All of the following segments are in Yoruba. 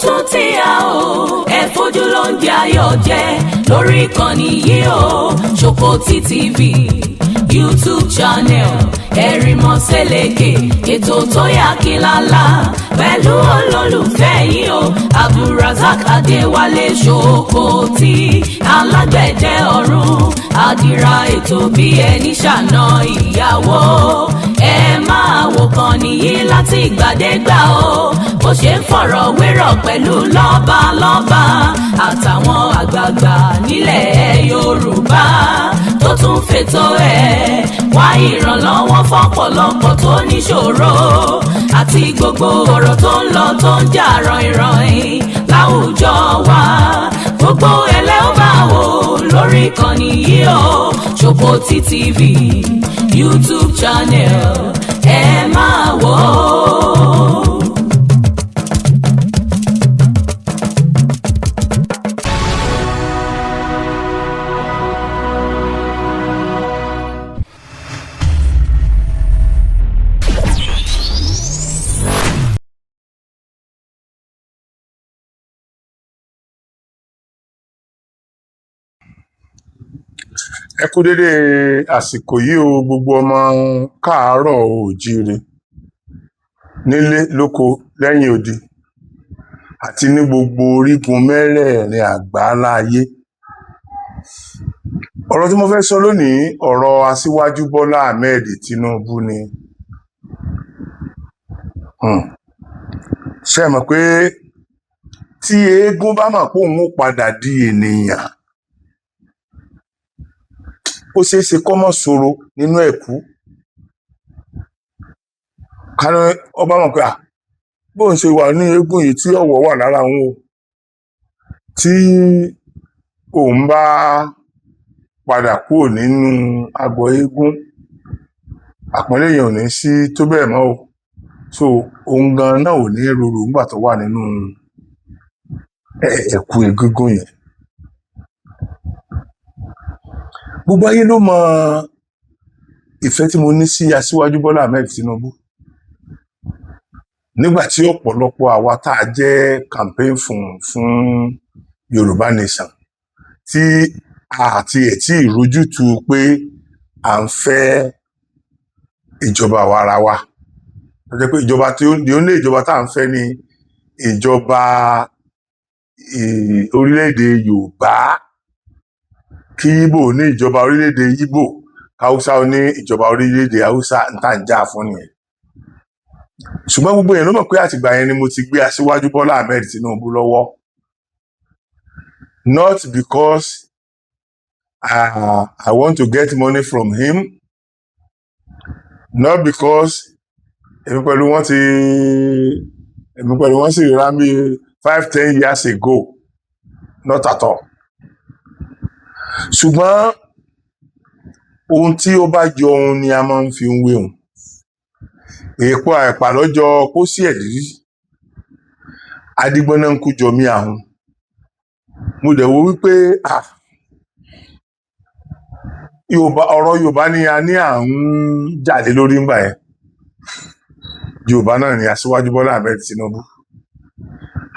tún ti yá o ẹ fojú ló ń jẹ ayọ̀ jẹ lórí ìkànnì yìí o Ṣòkòtì TV YouTube channel Ẹ̀rìnmọ́ Sẹ́lẹ̀kẹ̀ ètò tó yà kílálà pẹ̀lú olólùfẹ́ yìí o Abdulrasaq Adéwálé Ṣòkòtì alágbẹ̀dẹ ọ̀run àdìrà ètò bí ẹni ṣàna ìyàwó ẹ máa wò kàn nìyí láti ìgbàdégbà o bó ṣe ń fọ̀rọ̀ wérọ̀ pẹ̀lú lọ́balọ́ba àtàwọn àgbààgbà nílẹ̀ Yorùbá tó tún fètò ẹ̀ wá ìrànlọ́wọ́ fọ́pọ̀lọpọ̀ tó níṣòro àti gbogbo ọ̀rọ̀ tó ń lọ tó ń jà ràn-ìràn láwùjọ wa gbogbo ẹlẹ́ ó máa wò lórí ìkànnì yìí o Ṣòkòtì TV YouTube channel ẹ máa wò ó. Ẹ kú dédé àsìkò yìí o gbogbo ọmọ káàárọ̀ oòjíire nílé lóko lẹ́yìn odi àti ní gbogbo orígun mẹ́rẹ̀ẹ̀rin àgbáláyé. Ọ̀rọ̀ tí mo fẹ́ sọ lónìí ọ̀rọ̀ Aṣíwájú Bọ́lá Ahmed Tinubu ni. Ṣé ẹ mọ̀ pé tí eégún bá mọ̀ pé òun ó padà di ènìyàn ó ṣeé ṣe kọ́ mọ́ sọ̀rọ̀ nínú ẹ̀kú kánú ọba mọ̀ pé bóun ṣe wà ní eégún yìí tí ọ̀wọ̀ wà lára òun o tí òun bá padà kúrò nínú agbo eégún àpọ́nlé yẹn ò ní sí tó bẹ́ẹ̀ mọ́ o so òun gan náà ò ní rorò nígbà tó wà nínú ẹ̀kú egúngún yẹn. Gbogbo ayé ló mọ ìfẹ́ tí mo ní sí Aṣíwájú Bọ́lá Ahmed Tinubu nígbà tí ọ̀pọ̀lọpọ̀ àwa tá a jẹ́ campaign fún Yorùbá Nation tí àti ẹ̀tí ìrójútu pé à ń fẹ́ ìjọba àwa ara wa tó jẹ́ pé ìjọba tí ó ní ìjọba tá à ń fẹ́ ni ìjọba orílẹ̀-èdè Yorùbá kí Ìgbò ní ìjọba orílẹ̀-èdè Ìgbò Haúsá ní ìjọba orílẹ̀-èdè Haúsá ń tà ń jà fún nìyẹn. Ṣùgbọ́n gbogbo èèyàn ló mọ̀ pé àtìgbà yẹn ni mo ti gbé Aṣíwájú Bọ́lá Ahmed Tinubu lọ́wọ́ not because I want to get money from him not because èmi pẹ̀lú wọn sì rà mí 5-10 years ago not at all. Ṣùgbọ́n ohun tí ó bá jọ ohun ni a máa ń fi ń wé òun èèpo àìpà lọ́jọ́ pósí ẹ̀dírí adigbọ́nà ń kú jọ mí àhún mo dẹ̀ wo wípé ọ̀rọ̀ Yorùbá ni a ní à ń jáde lórí ńgbà yẹn Yorùbá náà ni Aṣíwájú Bọ́lá Ahmed Tinubu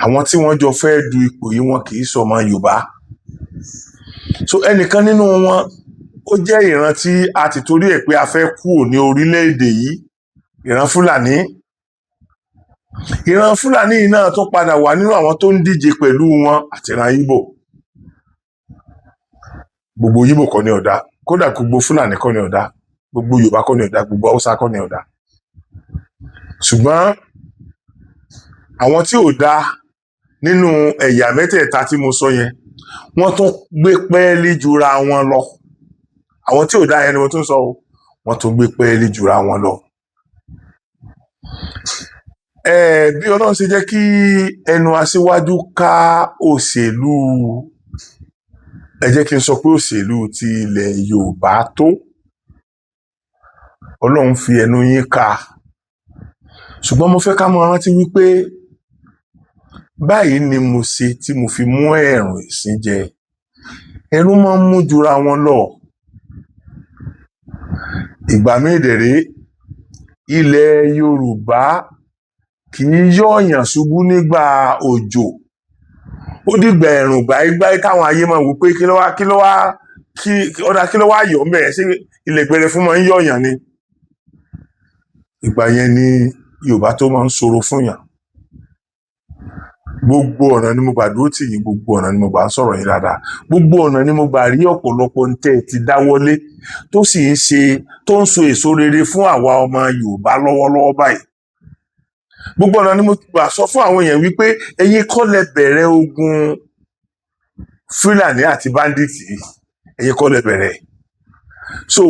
àwọn tí wọ́n jọ fẹ́ du ipò yìí wọn kì í sọmọ Yorùbá so ẹnìkan nínú wọn ó jẹ́ ìran tí a ti torí ẹ̀ pé a fẹ́ kúrò ní orílẹ̀-èdè yìí ìran Fúlàní náà tó padà wà nínú àwọn tó ń díje pẹ̀lú wọn àti ìran Ìgbò gbogbo Ìgbò kọ́ ni ọ̀dà kódà gbogbo Fúlàní kọ́ ni ọ̀dà gbogbo Yorùbá kọ́ ni ọ̀dà gbogbo Haúsá kọ́ ni ọ̀dà ṣùgbọ́n àwọn tí ò dá nínú ẹ̀yà mẹ́tẹ̀ẹ̀ta tí mo sọ yẹn wọ́n tún gbé pẹ́ẹ́lí jura wọn lọ àwọn tí ò dá yẹn ni mo tún sọ wọ́n tún gbé pẹ́ẹ́lí jura wọn lọ. Bí Ọlọ́run ṣe jẹ́ kí ẹnu Aṣíwájú ká òṣèlú ẹ jẹ́ kí n sọ pé òṣèlú ti ilẹ̀ Yorùbá tó Ọlọ́run fi ẹnu yín ká ṣùgbọ́n mo fẹ́ ká mọ̀ rántí wípé báyìí ni mo ṣe tí mo fi mú ẹ̀rùn ìsìn jẹ ẹ̀rù máa ń mú jura wọn lọ ìgbà míì dẹ̀ rèé ilẹ̀ Yorùbá kì í yọ̀ọ̀yàn ṣubú nígbà òjò ó dìgbà ẹ̀rùn gbáígbáí káwọn ayé máa wò pé kí ló wá yọ̀ mẹ́ẹ̀ ṣé ilẹ̀ gbẹrẹ fún máa ń yọ̀ọ̀yàn ni ìgbà yẹn ni Yorùbá tó máa ń ṣòro fún yàn gbogbo ọ̀nà ni mo gbà dúró tì yín gbogbo ọ̀nà ni mo gbà ń sọ̀rọ̀ yín dáadáa gbogbo ọ̀nà ni mo gbà rí ọ̀pọ̀lọpọ̀ ń tẹ́ ti dáwọ́lé tó sì ń ṣe tó ń so èso rere fún àwa ọmọ Yorùbá lọ́wọ́lọ́wọ́ báyìí gbogbo ọ̀nà ni mo gbà sọ fún àwọn èèyàn wípé ẹ̀yin kọ́ lẹ bẹ̀rẹ̀ ogun Fúlàní àti báńdíìtì ẹ̀yin kọ́ lẹ bẹ̀rẹ̀ so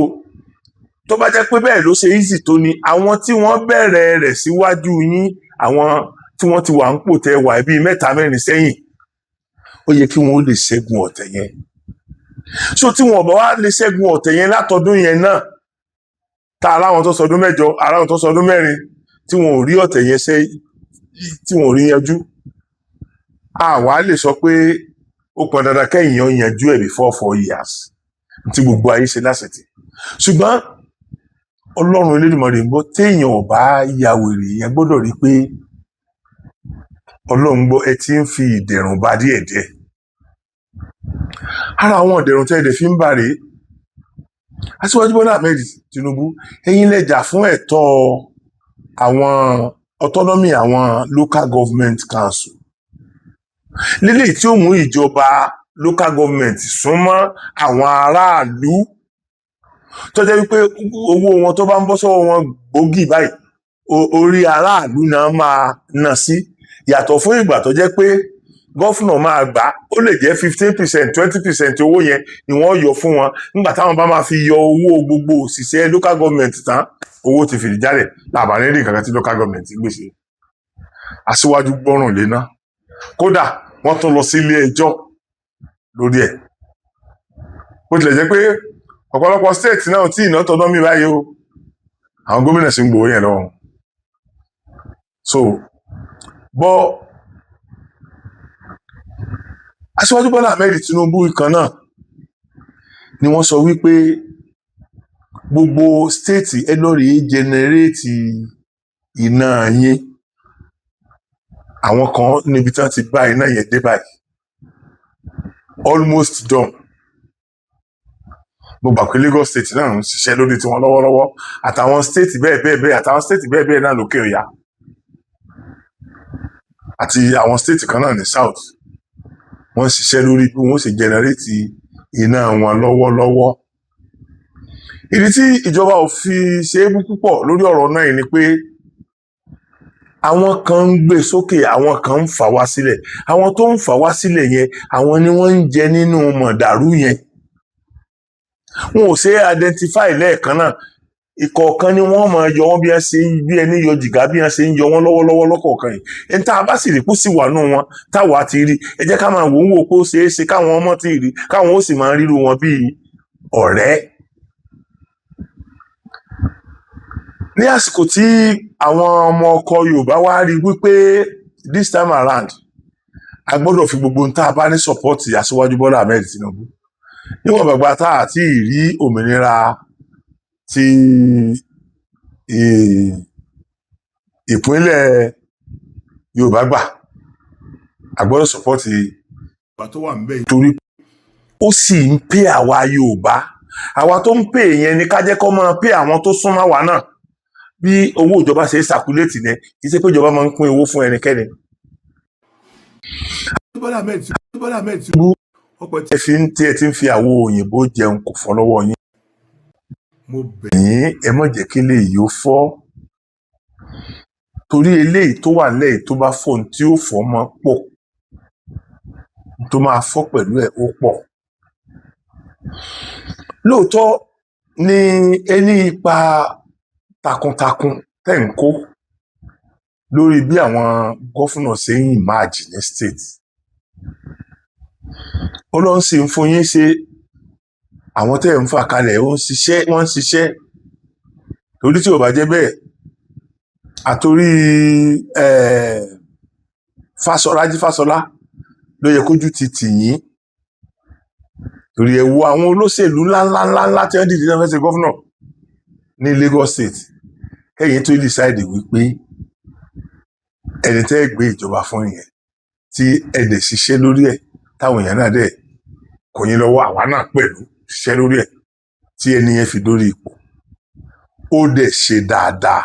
tó bá jẹ́ pé bẹ́ẹ̀ ló ṣe easy tó ni àwọn tí wọ́n bẹ̀rẹ̀ rẹ̀ síwájú yín àwọn tí wọ́n ti wà ń pò tẹ́ wà bíi 3-4 sẹ́yìn ó yẹ kí wọ́n lè ṣẹ́gun ọ̀tẹ̀ yẹn so tí wọ́n bá wá lè ṣẹ́gun ọ̀tẹ̀ yẹn látọdún yẹn náà tá aláwọn tó sọdún 8 aláwọn tó sọdún 4 tí wọn ò rí ọ̀tẹ̀ yẹn tí wọn ò rí yanjú àwa lè sọ pé ó pọn dandan kẹ́yìn yanjú ẹ̀ before 4 years tí gbogbo ayé ṣe lásìtì ṣùgbọ́n Ọlọ́run Elédùmarè ń gbọ́ téèyàn ò bá ya wèrè yẹn gbọ́dọ̀ rí pé Ọlọ́run gbọ́ ẹ ti ń fi ìdẹ̀rùn bá díẹ̀díẹ̀ ara àwọn ìdẹ̀rùn tẹ́ ẹ̀dẹ̀ fi ń bà rèé Aṣíwájú Bọ́lá Ahmed Tinubu ẹ̀yin lẹ jà fún ẹ̀tọ́ àwọn autonomy àwọn local government council lílé tí ó mú ìjọba local government súnmọ́ àwọn aráàlú tó jẹ́ wípé owó wọn tó bá ń bọ́ sọ́wọ́ wọn gbòógì báyìí orí aráàlú náà máa ná sí yàtọ̀ fún ìgbà tó jẹ́ pé gọ́fúnà máa gbà ó lè jẹ́ 15% 20% owó yẹn ni wọ́n yọ fún wọn nígbà táwọn bá máa fi yọ owó gbogbo òṣìṣẹ́ local government tán owó ti fìdí jálẹ̀ làbàlẹ́ rí nǹkan tí local government gbèsè Aṣíwájú gbọ́rùn léná kódà wọ́n tún lọ sí ilé ẹjọ́ lórí ẹ̀ bó tilẹ̀ jẹ́ pé ọ̀pọ̀lọpọ̀ state náà tí ìná tọdọ́ mi báyìí o àwọn gómìnà sì ń gbowó yẹn lọ́wọ́ so bọ́ Aṣíwájú Bọ́lá Ahmed Tinubu kan náà ni wọ́n sọ wípé gbogbo state ẹ lọ rèé jẹnẹrétì iná yín àwọn kan níbi tí wọ́n ti bá iná yẹn dé báyìí almost done mo gbà pé Lagos state náà ń ṣiṣẹ́ lórí tiwọn lọ́wọ́lọ́wọ́ àtàwọn state bẹ́ẹ̀ àtàwọn state bẹ́ẹ̀ náà lókè ọ̀yà àti àwọn state kan náà ní south wọ́n ń ṣiṣẹ́ lórí bí wọ́n ṣe jẹnẹrétì iná wọn lọ́wọ́lọ́wọ́ ìdí tí ìjọba ò fi ṣe é bú púpọ̀ lórí ọ̀rọ̀ náà ni pé àwọn kan ń gbé sókè àwọn kan ń fà wá sílẹ̀ àwọn tó ń fà wá sílẹ̀ yẹn àwọn ni wọ́n ń jẹ nínú mọ̀dàrú yẹn wọn ò ṣe identify lẹ́ẹ̀kan náà ìkọ̀ọ̀kan ni wọ́n máa yọ wọ́n bí wọ́n ṣe bí ẹni yọ jìgá bí wọ́n ṣe ń yọ wọ́n lọ́wọ́lọ́wọ́ lọ́kọ̀ọ̀kan yìí ẹni tá a bá sì rí kó sì wà nù wọn táwa ti rí ẹ jẹ́ ká máa wò ó wò pé ó ṣeé ṣe káwọn ọmọ ti rí káwọn ó sì máa ríru wọn bíi ọ̀rẹ́. ní àsìkò tí àwọn ọmọ ọkọ Yorùbá wá rí wípé this time around a gbọ́dọ̀ fi gbogbo ohun tá a bá ní support Aṣíwájú Bọ́lá Ahmed Tinubu níwọ̀n bàgbà tá a ti rí òmìnira ti ìpínlẹ̀ Yorùbá gbà a gbọ́dọ̀ support ìgbà tó wà níbẹ̀ torí ó sì ń pè àwa Yorùbá àwa tó ń pè yẹn ni ká jẹ́ kó máa pè àwọn tó súnmọ́ wa náà bí owó ìjọba ṣe ṣàkúlẹ̀tì yẹn kì í ṣe pé ìjọba máa ń pín owó fún ẹnikẹ́ni. Bọ́lá Ahmed Tinubu ọ̀pọ̀ tí ẹ ti ń fi àwo òyìnbó jẹun kò fọ́ lọ́wọ́ yín. mo bẹ̀ yín ẹ má jẹ́ kí eléyìí ó fọ́ torí eléyìí tó wà lẹ́yìn tó bá fọ́ ohun tí ó fọ́ máa pọ̀ tó máa fọ́ pẹ̀lú ẹ̀ ó pọ̀. lóòótọ́ ni ẹni ipa takuntakun tẹ́ ń kó lórí bí àwọn gọ́fúnà ṣe ń ìmáàjì ní state Ọlọ́run sì ń fún yín ṣe àwọn tẹ́ ń fà kalẹ̀ wọ́n ń ṣiṣẹ́ torí tí ò bá jẹ́ bẹ́ẹ̀ àtorí Rájí Fásọlá ló yẹ kójú ti tì yín torí ẹ wo àwọn olóṣèlú ńláńlá tí wọ́n dìde náà fẹ́ ṣe gọ́fúnà ní Lagos state kẹ́yìn tó decide wípé ẹni tẹ́ gbé ìjọba fún yẹn tí ẹ dẹ̀ ṣiṣẹ́ lórí ẹ̀ táwọn èèyàn náà dẹ̀ kò yín lọ́wọ́ àwa náà pẹ̀lú ṣiṣẹ́ lórí ẹ̀ tí ẹni yẹn fi dórí ipò ó dẹ̀ ṣe dáadáa.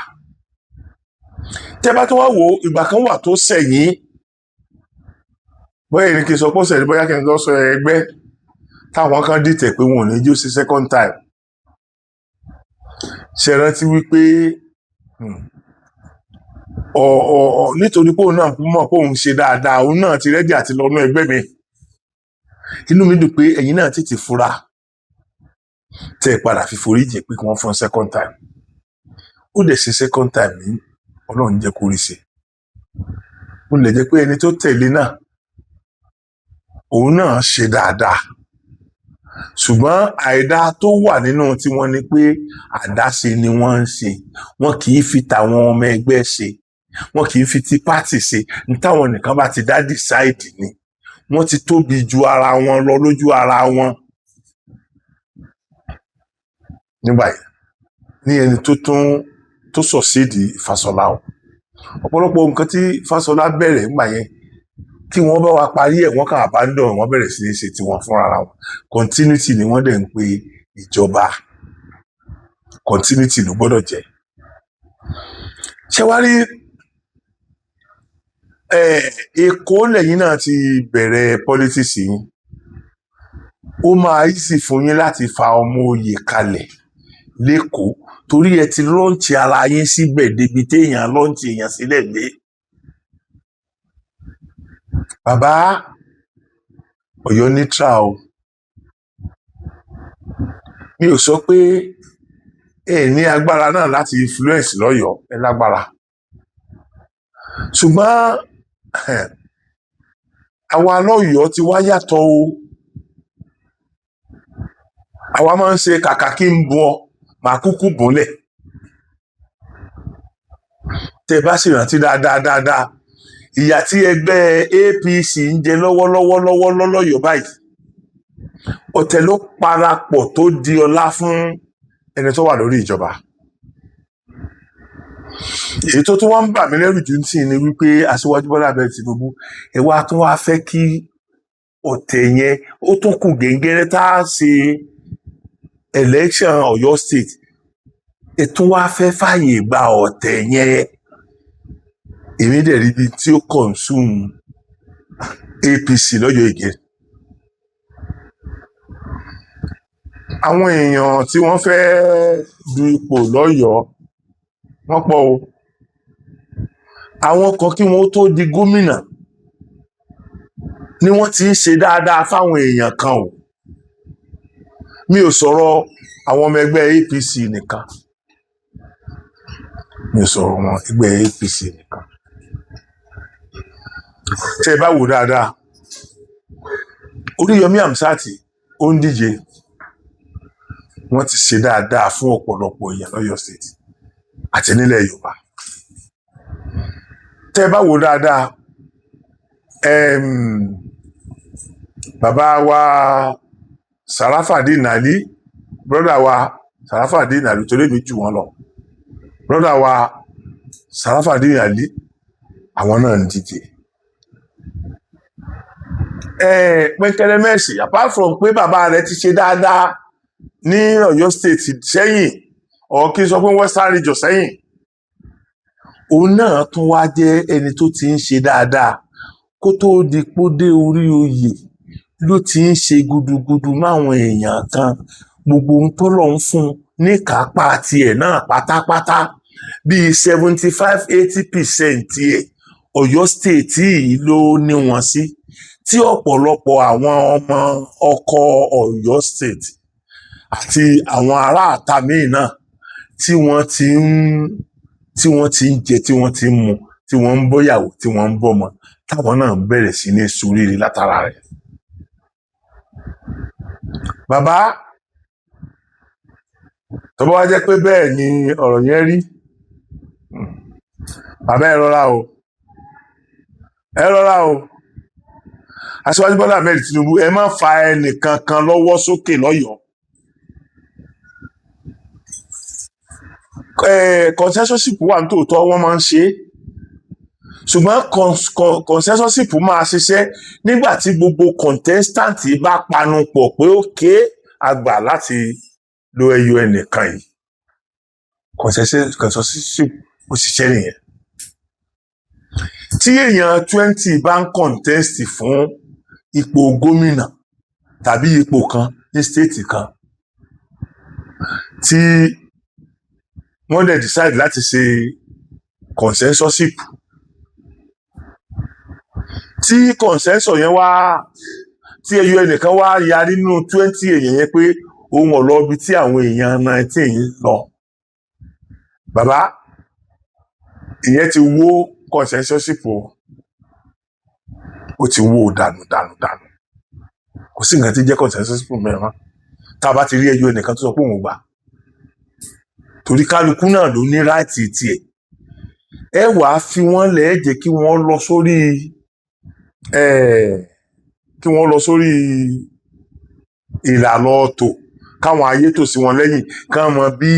tẹ́ bá tó wá wo ìgbà kan wà tó sẹ̀yìn bóyá ẹni kì í sọ pé ó sẹ̀yìn bóyá kí n lọ sọ ẹgbẹ́ táwọn kan dìtẹ̀ pé wọn ò ní jó sí second time ṣe rántí wípé nítorí pé òun náà mọ̀ pé òun ṣe dáadáa òun náà ti rẹ́dí àti lọ́nà ẹgbẹ́ mi inú mi dùn pé ẹ̀yin náà tètè fura tẹ́ ẹ padà fi foríjì pé kí wọ́n fún second time ó dẹ̀ ṣe second time ní ọlọ́run jẹ́ kó rí ṣe ó lè jẹ́ pé ẹni tó tẹ̀lé náà òun náà ṣe dáadáa ṣùgbọ́n àìdá tó wà nínú tí wọ́n ní pé àdáṣe ni wọ́n ń ṣe wọn kì í fi tàwọn ọmọ ẹgbẹ́ ṣe wọn kì í fi ti pátì ṣe ní táwọn nìkan bá ti dá dìsáìdì ni wọ́n ti tóbi ju ara wọn lọ lójú ara wọn. nígbà yẹn ní ẹni tó sọ̀sídì Fáṣọlá o ọ̀pọ̀lọpọ̀ nǹkan tí Fáṣọlá bẹ̀rẹ̀ nígbà yẹn kí wọ́n bá wa parí ẹ̀ wọ́n kà abandon wọ́n bẹ̀rẹ̀ sí ní ṣe tiwọn fúnra wọn continuity ni wọ́n dẹ̀ ń pe ìjọba continuity ló gbọ́dọ̀ jẹ́. ṣé wá rí Èkó lẹ́yìn náà ti bẹ̀rẹ̀ politics yìí ó máa easy fún yín láti fa ọmọ oyè kalẹ̀ lẹ́kọ̀ọ́ torí ẹ ti lọ́ǹtì ara yín síbẹ̀ débi téèyàn lọ́ǹtì èèyàn sílẹ̀ gbé. bàbá Ọ̀yọ́ neutral o mi ò sọ pé ẹ ní agbára náà láti influence lọ́yọ̀ọ́ ẹ lágbára ṣùgbọ́n àwa lọ́yọ̀ọ́ ti wá yàtọ̀ o àwa máa ń ṣe kàkà kí n bu ọ màá kúkú bùnlẹ̀ tẹ́ bá sì rántí dáadáa ìyà tí ẹgbẹ́ APC ń jẹ lọ́wọ́lọ́wọ́ lọ́yọ̀ọ́ báyìí ọ̀tẹ̀ ló parapọ̀ tó di ọlá fún ẹni tó wà lórí ìjọba. èyí tó tún wá ń bà mí lẹ́rù jù sí ni wípé Aṣíwájú Bọ́lá Ahmed Tinubu ẹ wá tún wá fẹ́ kí ọ̀tẹ̀ yẹn ó tún kù gẹ́gẹ́rẹ́ tá a ṣe election Ọ̀yọ́ state ẹ tún wá fẹ́ fààyè gba ọ̀tẹ̀ yẹn èmi dẹ̀ rí ibi tí ó consume APC lọ́yọ̀ọ́ ìgè. àwọn èèyàn tí wọ́n fẹ́ du ipò lọ́yọ̀ọ́ wọ́n pọ̀ o àwọn kan kí wọ́n tó di gómìnà ni wọ́n ti ń ṣe dáadáa fáwọn èèyàn kan o mi ò sọ̀rọ̀ àwọn ọmọ ẹgbẹ́ APC nìkan mi ò sọ̀rọ̀ ọmọ ẹgbẹ́ APC nìkan tẹ́ ẹ bá wò dáadáa Oríyọmí Hamzat ó ń díje wọ́n ti ṣe dáadáa fún ọ̀pọ̀lọpọ̀ èèyàn lọ́yọ̀ọ́ state àti nílẹ̀ Yorùbá tẹ́ ẹ bá wò dáadáa bàbá wa Sarafadeen Ali brọ́dà wa Sarafadeen Ali torí mi jù wọ́n lọ brọ́dà wa Sarafadeen Ali àwọn náà ń díje Pẹ́kẹ́lẹ́ Mercy apart from pé bàbá rẹ̀ ti ṣe dáadáa ní Ọ̀yọ́ state sẹ́yìn ọ̀ kí n sọ pé Western Region sẹ́yìn òun náà tún wá jẹ́ ẹni tó ti ń ṣe dáadáa kó tó di pó dé orí oyè ló ti ń ṣe gudugudu máwọn èèyàn kan gbogbo ohun tó lọ ń fún ní kápá tiẹ̀ náà pátápátá bíi 75-80% tiẹ̀ Ọ̀yọ́ state yìí ló ní wọn sí tí ọ̀pọ̀lọpọ̀ àwọn ọmọ ọkọ Ọ̀yọ́ state àti àwọn aráàta míì náà tí wọ́n ti ń jẹ tí wọ́n ti ń mu tí wọ́n ń bọ́yàwó tí wọ́n ń bọ́mọ táwọn náà bẹ̀rẹ̀ sí ní ṣoríire látara rẹ̀. bàbá tó bá wá jẹ́ pé bẹ́ẹ̀ ni ọ̀rọ̀ yẹn rí bàbá ẹ rọra o Aṣíwájú Bọ́lá Ahmed Tinubu ẹ má fa ẹnìkan kan lọ́wọ́ sókè lọ́yọ̀ọ́ consensus wà nítòótọ́ wọ́n máa ń ṣe ṣùgbọ́n consensus máa ṣiṣẹ́ nígbà tí gbogbo contestant bá panu pọ̀ pé ókè àgbà láti lo ẹyọ ẹnìkan yìí consensus ó ṣiṣẹ́ nìyẹn. Tí èèyàn 20 bá ń contest fún ipò gómìnà tàbí ipò kan ní state kan tí wọ́n dẹ̀ decide láti ṣe consensus tí consensus yẹn wá tí ẹyọ ẹnìkan wá yarí nínú 20 èèyàn yẹn pé òun ò lọ ibi tí àwọn èèyàn 19 yìí lọ, bàbá ìyẹn ti wó consensus ó ti wó dànù kò sí nǹkan tí jẹ́ consensus mẹ́rin tá a bá ti rí ẹyọ ẹnìkan tó sọ pé òun gbà torí kálukú náà ló ní ráìtì tiẹ̀. Ẹ wàá fi wọ́n lẹ̀ ẹ́ jẹ́ kí wọ́n lọ sórí ìlànà ọ̀tọ̀ káwọn ayé tò sí wọn lẹ́yìn káwọn mọ bí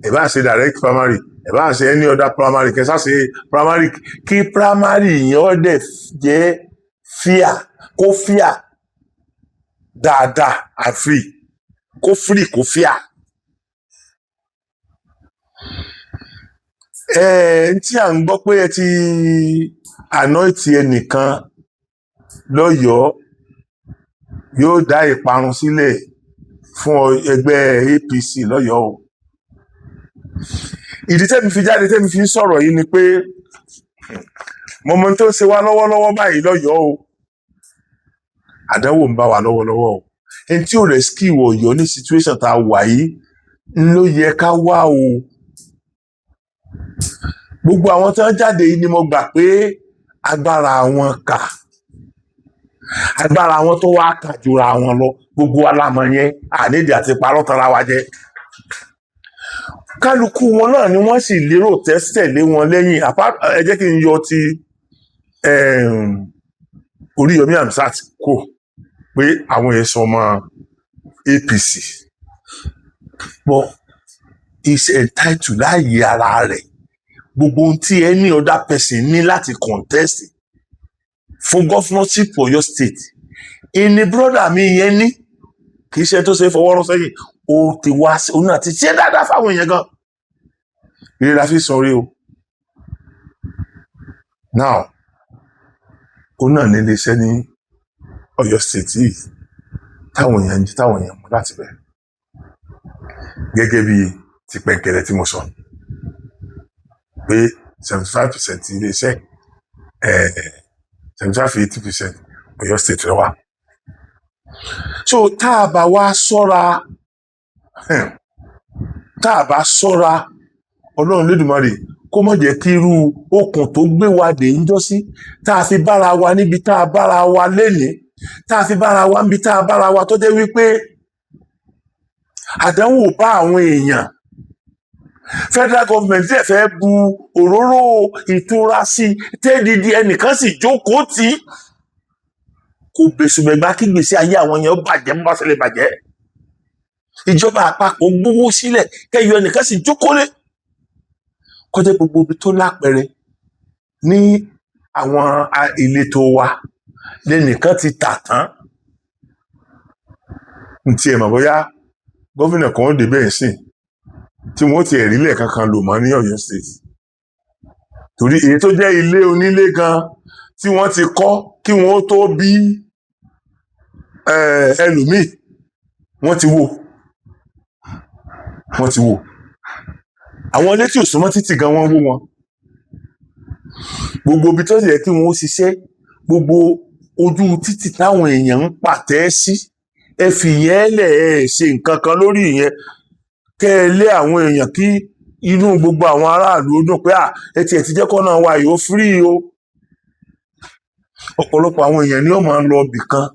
ẹ bá ṣe direct primary ẹ bá ṣe any other primary kẹsà ṣe primary kí primary yẹn ó dẹ̀ jẹ́ fíà kó fíà dáadáa àfíì kó free kó fíà. Tí à ń gbọ́ pé ẹ ti anoint ẹnìkan lọ́yọ̀ọ́ yóò dá ìparun sílẹ̀ fún ẹgbẹ́ APC lọ́yọ̀ọ́ o. Ìdí tẹ́mi fi jáde tẹ́mi fi ń sọ̀rọ̀ yìí ni pé mo mọ tó ń ṣe wá lọ́wọ́lọ́wọ́ báyìí lọ́yọ̀ọ́ o, àdánwò ń bá wa lọ́wọ́lọ́wọ́ o. Ẹni tí ò rescue Ọ̀yọ́ ní situation tá a wà yìí ló yẹ ká wá o. Gbogbo àwọn tí wọ́n jáde yìí ni mo gbà pé agbára wọn kà, agbára wọn tó wá kà jura wọn lọ, gbogbo alámọ yẹn ànídìí àti parọ́ tara wa jẹ. Kálukú wọn náà ni wọ́n sì lérò tẹ́lé wọn lẹ́yìn. Ẹ jẹ́ kí n yọ ti Oríyọmí Hamzat kò pé àwọn èso ọmọ APC but is entitled láàyè ara rẹ̀ gbogbo ohun tí any other person ní láti contest fún governorship Ọ̀yọ́ state ìní brother mi yẹn ní kì í ṣe tó ṣe fọwọ́rọ́ sẹ́yìn ó ti wá sí òun náà ti ṣe dáadáa fáwọn èèyàn gan ìrora fi sọrí o. Now òun náà ní iléeṣẹ́ ní Ọ̀yọ́ state yìí táwọn èèyàn mú láti bẹ̀rẹ̀ gẹ́gẹ́ bí ti pẹ̀kẹ̀rẹ̀ tí mo sọ pé 75% iléeṣẹ́ 75-80% Ọ̀yọ́ state rẹ wá. So tá a bá wá sọ́ra Ọlọ́run Lédùmarè kó má jẹ́ kí irú okùn tó gbé wa dé ń jọ́sí tá a fi bára wa níbi tá a bára wa lénìí tá a fi bára wa níbi tá a bára wa tó jẹ́ wípé àdánwò bá àwọn èèyàn. Federal government dẹ̀ fẹ́ bu òróró ìtura sí tẹ́ẹ̀dìdì ẹnìkan sì jókòó tí kò bẹ̀sùmẹ̀gbá kí gbèsè ayé àwọn yẹn ó bàjẹ́ bá ṣe lè bàjẹ́. Ìjọba àpapọ̀ gbówó sílẹ̀ kẹ́yọ ẹnìkan sì jókòó lé kọjá gbogbo ibi tó lápẹẹrẹ ní àwọn ìletò wa lẹ́nìkan ti tà tán. Ntí ẹ̀ mọ̀ bóyá gómìnà kan ó dé bẹ́ẹ̀ sìn tí wọ́n ti ẹ̀rí lẹ̀ kankan lò mọ́ ní Ọ̀yọ́ state torí èyí tó jẹ́ ilé onílé gan tí wọ́n ti kọ́ kí wọ́n tó bí ẹlòmíì wọ́n ti wó àwọn ilé tí ò súnmọ́ títì gan wọ́n wó wọn. Gbogbo ibi tó yẹ kí wọ́n ṣiṣẹ́ gbogbo ojú títì táwọn èèyàn ń pàtẹ́ sí ẹ fìyẹn lẹ̀ ẹ ṣe nǹkan kan lórí ìyẹn kẹ́ ẹ lé àwọn èèyàn kí inú gbogbo àwọn aráàlú ó dùn pé ẹ tiẹ̀ ti jẹ́ kọ́nà wa yóò free o. Ọ̀pọ̀lọpọ̀ àwọn èèyàn ni ó máa ń lọ ibì kan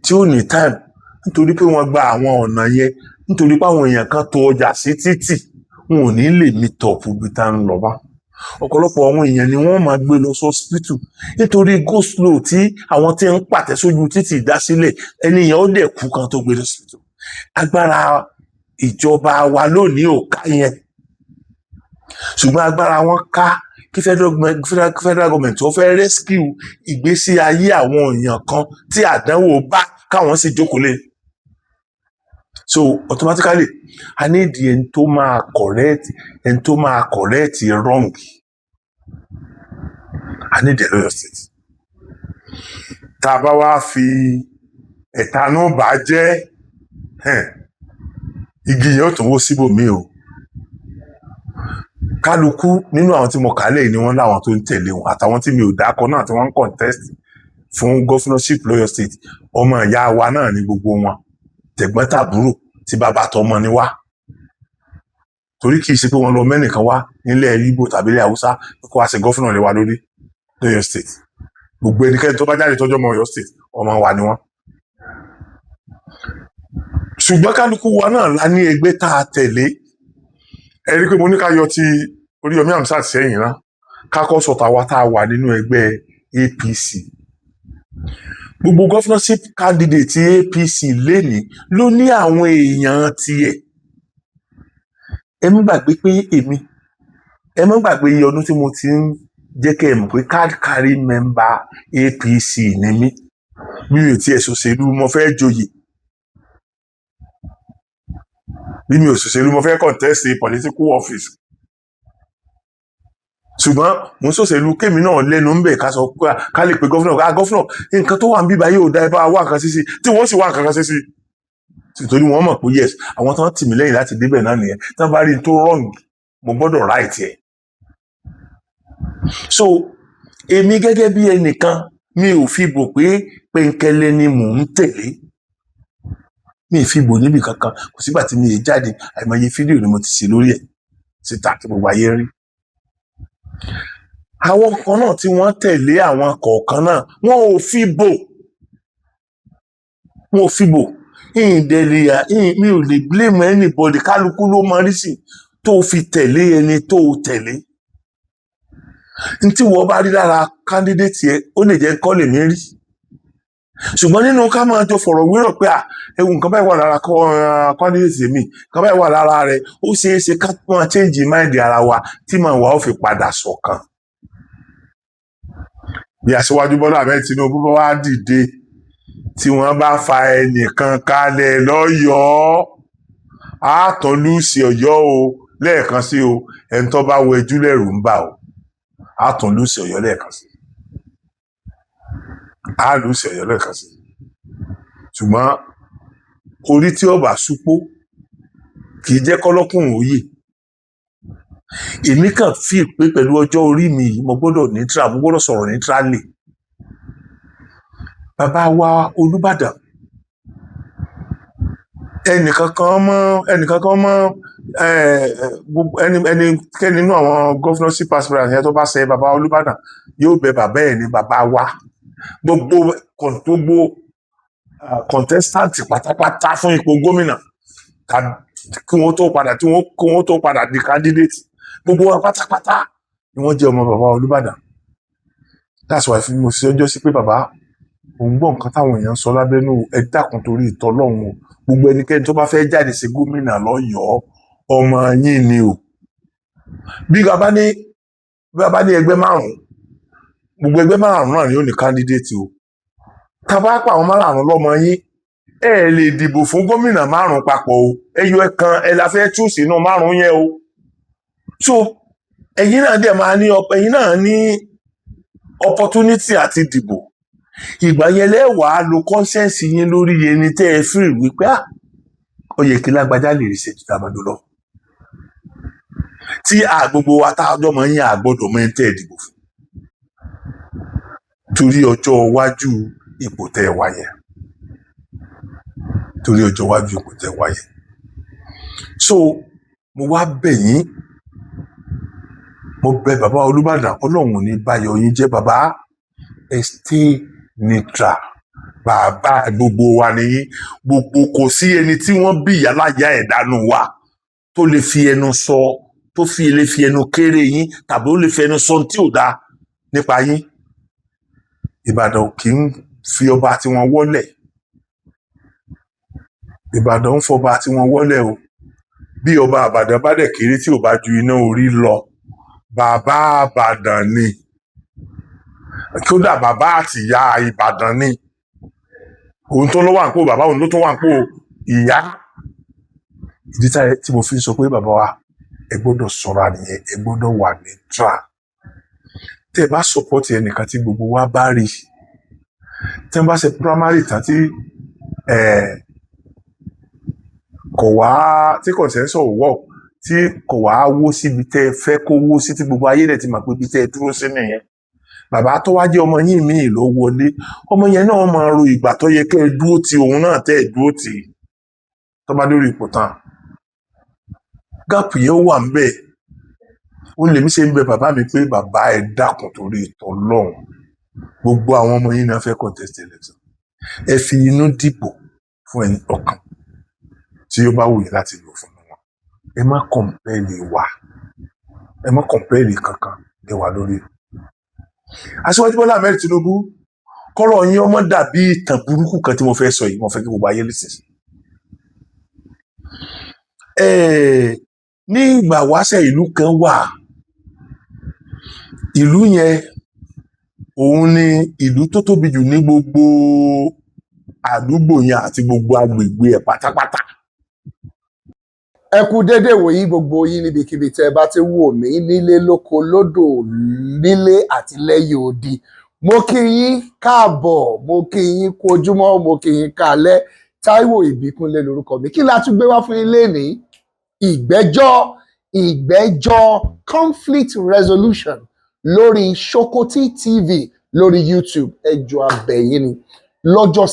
tí ó ní time nítorí pé wọ́n gba àwọn ọ̀nà yẹn nítorí pé àwọn èèyàn kan tò ọjà sí títì wọn ò ní lè meet up ibi tá ń lọ bá. Ọ̀pọ̀lọpọ̀ àwọn èèyàn ni wọ́n máa gbé lọ sí hospital nítorí go slow tí àwọn tí ń pàtẹ́ sójú títì dá sílẹ̀ ẹnìyàn ó dẹ̀ kú kan tó gbé lọ hospital. Agbára ìjọba wa lónìí ò ká yẹn ṣùgbọ́n agbára wọn ká kí federal government tó fẹ́ rescue ìgbésí ayé àwọn èèyàn kan tí àdánwò bá káwọn sì jókòó lé. So automatically I need ẹni tó máa correct wrong. I need the Lọ́yọ̀ state. Tá a bá wá fi ẹ̀tanú bà jẹ́ igi yẹn ó tún wó síbòmíì o. Kálukú nínú àwọn tí mo kà lẹ́yìn ni wọ́n láwọn tó ń tẹ̀lé wọn àtàwọn tí mi ò dákọ náà tí wọ́n ń contest fún governorship Lọ́yọ̀ state. Ọmọ ìyá wa náà ni gbogbo wọn, tẹ̀gbọ́n tàbúrò tí bàbá tọmọ ni wá. Torí kì í ṣe pé wọ́n lọ mẹ́nìkan wá nílẹ̀ Ìgbò tàbí ilẹ̀ Haúsá kó wá ṣe gọ́fúnà lé wa lórí Lọ́yọ̀ state. Gbogbo ẹnikẹ́ni tó bá jáde tọ́jú ọmọ Ọ̀yọ́ state ọmọ wa ni wọ́n. Ṣùgbọ́n kálukú wa náà la ní ẹgbẹ́ tá a tẹ̀lé. Ẹ rí i pé mo ní ká yọ ti Oríyọmí Hamzat sẹ́yìn náà ká kọ́ sọ̀tà wa tá a wà nínú ẹgbẹ́ APC. Gbogbo governorship candidate ti APC lénìí ló ní àwọn èèyàn tiẹ̀. Ẹ má gbàgbé pé ẹ má gbàgbé iye ọdún tí mo ti ń jẹ́ kẹ́ ẹ mọ̀ pé card carry member APC ni mí. Mi ò tiẹ̀ ṣòṣèlú mo fẹ́ joyè. Bí mi ò ṣòṣèlú mo fẹ́ contest political office. Ṣùgbọ́n mo ń ṣòṣèlú kémi náà lẹ́nu ń bẹ̀ ká sọ pé ká lè pe gọ́fúnà nǹkan tó wà ń bíbá yóò dá ẹ bá wá nǹkan sí tí wọ́n sì wá nǹkan kan sí. Nítorí wọ́n mọ̀ pé yes àwọn tó ń tì mí lẹ́yìn láti débẹ̀ náà nìyẹn tí wọ́n bá rí tó wrong mo gbọ́dọ̀ right ẹ̀. So èmi gẹ́gẹ́ bí ẹnìkan mi ò fi bò pé pẹ̀ǹkẹ́lẹ́ ni mò ń tẹ̀lé. Mi ì fi bò níbi kankan kò sígbà tí mi ì jáde àìmọye fídíò ni mo ti ṣe lórí ẹ̀ síta tí gbogbo ayé rí. Àwọn kan náà tí wọ́n tẹ̀lé àwọn kọ̀ọ̀kan náà wọn ò fi bò. Mi ò lè blame anybody kálukú ló mọ rí sí tó fi tẹ̀lé ẹni tó tẹ̀lé. N tí wọ́n bá rí lára candidate yẹn ó lè jẹ́ kọ́ lèmi rí. Ṣùgbọ́n nínú ká máa jọ fọ̀rọ̀ wérọ̀ pé ewu nǹkan báyìí wà lára candidate mi nǹkan báyìí wà lára rẹ̀ ó ṣeé ṣe ká máa change mind ara wa tí màá wà ó fi padà ṣọ̀kan. Bí Aṣíwájú Bọ́lá Ahmed Tinubu bá wá dìde tí wọ́n bá fa ẹnìkan kalẹ̀ lọ́yọ̀ọ́ àtọ̀lùsì Ọ̀yọ́ o lẹ́ẹ̀kan sí o ẹni tó bá wẹjú lẹ́rù ń bà o àtọ̀lùsì Ọ̀yọ́ lẹ́ẹ̀kan sí àlùsì Ọ̀yọ́ lẹ́ẹ̀kan sí. Ṣùgbọ́n orí tí ọba súpó kì í jẹ́ kọ́lọ́kùnrin òye. Èmi kàn fi pé pẹ̀lú ọjọ́ orí mi yìí mo gbọ́dọ̀ sọ̀rọ̀ neutrally. Bàbá wa Olúbàdàn ẹnìkankan mọ́ ẹnikẹ́ni nínú àwọn governorship aspirant yẹn tó bá ṣe bàbá Olúbàdàn yóò bẹ bàbá ẹ̀ ní bàbá wa. Gbogbo contestant pátápátá fún ipò gómìnà kí wọ́n tó padà di candidate gbogbo wa pátápátá ni wọ́n jẹ́ ọmọ bàbá Olúbàdàn. That's why mo ṣe ọjọ́ sí pé bàbá òun gbọ́ nǹkan táwọn èèyàn sọ lábẹ́nú ẹ dákun torí ìtọ́lọ́run o gbogbo ẹnikẹ́ni tó bá fẹ́ jáde sí gómìnà lọ́yọ̀ọ́ ọmọ yín ni o. Bí a bá ní ẹgbẹ́ márùn-ún gbogbo ẹgbẹ́ márùn-ún náà ni ó ní candidate o. Tá bá pa àwọn márùn-ún lọ́mọ yín ẹ lè dìbò fún gómìnà márùn-ún papọ̀ o ẹyọ ẹ̀kan ẹ la fẹ́ tú sínú márùn-ún yẹn o. So ẹ̀yin náà ní opportunity àti dìbò. Ìgbà yẹn lẹ́wàá lo conscience yín lórí ẹni tẹ́ ẹ feel wípé ó yẹ kí lágbájá lè rí ṣètò tàbádọ lọ. Tí gbogbo wa tá a jọ mọ yín àgbọ́dọ̀ mọ ẹni tẹ́ ẹ dìbò fún. Torí ọjọ́ iwájú ipò tẹ́ ẹ wà yẹn. So mo wá bẹ̀ yín mo bẹ̀ bàbá Olúbàdàn Ọlọ́run ò ní báyọ̀ yín jẹ́ bàbá ẹ stay neutral. Bàbá gbogbo wa nìyí gbogbo kò sí ẹni tí wọ́n bí ìyáláyà ẹ̀dánù wa tó lè fi ẹnu sọ tó lè fi ẹnu kéré yín tàbí ó lè fi ẹnu sọ tí ò dáa nípa yín. Ìbàdàn kì í fi ọba tí wọ́n wọ́lẹ̀. Ìbàdàn ń fọba tí wọ́n wọ́lẹ̀ o. Bí ọba Ìbàdàn bá dẹ̀ kéré tí ò bá ju iná orí lọ bàbá Ìbàdàn ni kódà bàbá àti ìyá Ìbàdàn ni òun tó ló wà nípò bàbá òun ló tó wà nípò ìyá. Ìdí tí mo fi sọ pé bàbá wa ẹ gbọ́dọ̀ ṣọ́ra nìyẹn, ẹ gbọ́dọ̀ wà neutral. Tẹ́ ẹ bá support ẹnìkan tí gbogbo wa bá rí, tí wọ́n bá ṣe primary tán tí kò wá tí consensus wọ̀ tí kò wá wó síbi tẹ́ ẹ fẹ́ kó wó sí tí gbogbo ayé rẹ̀ ti mọ̀ pé ibi tẹ́ ẹ dúró sí nìyẹn. Bàbá tó wá jẹ́ ọmọ yín míì ló wọlé, ọmọ yẹn náà máa ro ìgbà tó yẹ kẹ́ ẹ dúró ti òun náà tẹ́ ẹ dúró tì í tó bá lórí ipò tán. Gáàpù yẹn wà ń bẹ̀. Ó lèmi ṣe ń bẹ bàbá mi pé bàbá ẹ dákun torí ìtọ́lọ́run gbogbo àwọn ọmọ yín náà fẹ́ contest election, ẹ fi inú dìbò fún ẹni ọkàn tí ó bá wù yín láti lò fún wọn. Ẹ má kọ̀ǹpẹ́ẹ̀lì wa, ẹ má kọ̀ǹpẹ́ẹ̀lì kankan lé wa lórí. Aṣíwájú Bọ́lá Ahmed Tinubu, kọ́rọ̀ yín ọmọ dàbí ìtàn burúkú kan tí mo fẹ́ sọ yìí, mo fẹ́ kí gbogbo ayé lè sìn. Ní ìgbà wáṣẹ̀ ìlú kan wà, ìlú yẹn òun ni ìlú tó tóbi jù ní gbogbo àdúgbò yẹn àti gbogbo agbègbè ẹ̀ pátápátá. Ẹ kú déédéé wòyí gbogbo yín níbikíbi tẹ́ ẹ bá ti wò mí nílé lóko lódò nílé àti lẹ́yìn odi. Mo kí yín káàbọ̀, mo kí yín kú ojúmọ́, mo kí yín káalẹ́. Táíwò Ìbíkúnlé lórúkọ mi. Kí la tún gbé wá fún yín lénìí? Ìgbẹ́jọ́ conflict resolution lórí Shokoti TV lórí YouTube. Ẹ jọ̀ọ́ a bẹ̀ yín ni. Lọ́jọ́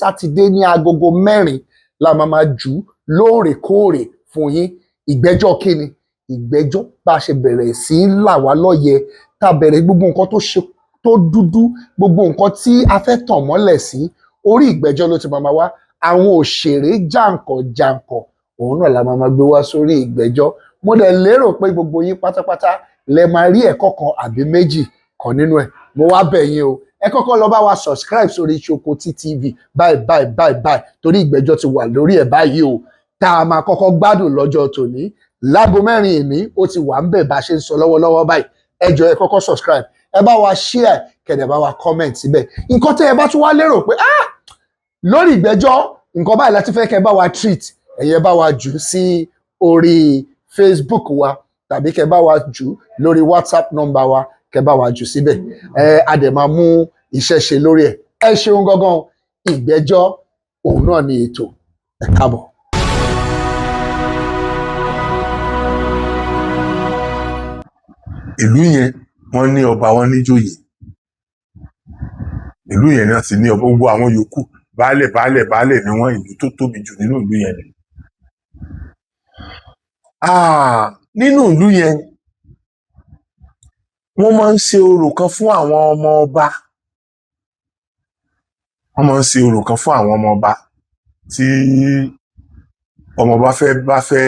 sátidé ní agogo 4 la máa jù lóòrèkóòrè fún yín. Ìgbẹ́jọ́ kíni? Ìgbẹ́jọ́ bá a ṣe bẹ̀rẹ̀ sí í là wá lọ́yẹ̀, tá a bẹ̀rẹ̀ gbogbo nǹkan tó dúdú, gbogbo nǹkan tí a fẹ́ tàn mọ́lẹ̀ sí, orí ìgbẹ́jọ́ ló ti máa wá. Àwọn òṣèré jàǹkànjàǹkàn òun náà la máa gbé wá sórí ìgbẹ́jọ́. Mo dẹ̀ lérò pé gbogbo yín pátápátá lẹ máa rí ẹ̀kọ́ kan àbí méjì kan nínú ẹ̀. Mo wá bẹ̀ yín o, ẹ kọ́kọ́ lọ bá wa subscribe sórí Shokoti TV báyìí torí ìgbẹ́jọ́ ti wà lórí ẹ̀ báyìí o, tá a máa kọ́kọ́ gbádùn lọ́jọ́ tòní. Láago 4 ìní ó ti wà ń bẹ̀ bá a ṣe ń sọ lọ́wọ́lọ́wọ́ báyìí. Ẹ jọ̀ọ́ ẹ kọ́kọ́ subscribe, ẹ bá wa share, kẹ̀dẹ̀ bá wa comment síbẹ̀. Nǹkan tẹ́ ẹ bá tún wá lérò pé lórí ìgbẹ́jọ́ nǹkan báyìí láti fẹ́ kẹ́ bá wa treat, ẹ̀yẹ bá wa jù sí orí Facebook wa tàbí kẹ́ bá wa jù lórí WhatsApp number wa, kẹ́ bá wa jù síbẹ̀. A dẹ̀ máa mú iṣẹ́ ṣe lórí ẹ̀. Ẹ ṣeun gangan. Ìgbẹ́jọ́ òun náà ni ètò. Ẹ káàbọ̀. Ìlú yẹn wọ́n ní ọba, wọ́n ní ìjòyè. Ìlú yẹn náà sì ní ọba, gbogbo àwọn yòókù baálẹ̀ ni wọ́n. Ìlú tó tóbi jù nínú ìlú yẹn ni. Nínú ìlú yẹn wọ́n máa ń ṣe orò kan fún àwọn ọmọ ọba. Wọ́n máa ń ṣe orò kan fún àwọn ọmọ ọba tí ọmọ ọba bá fẹ́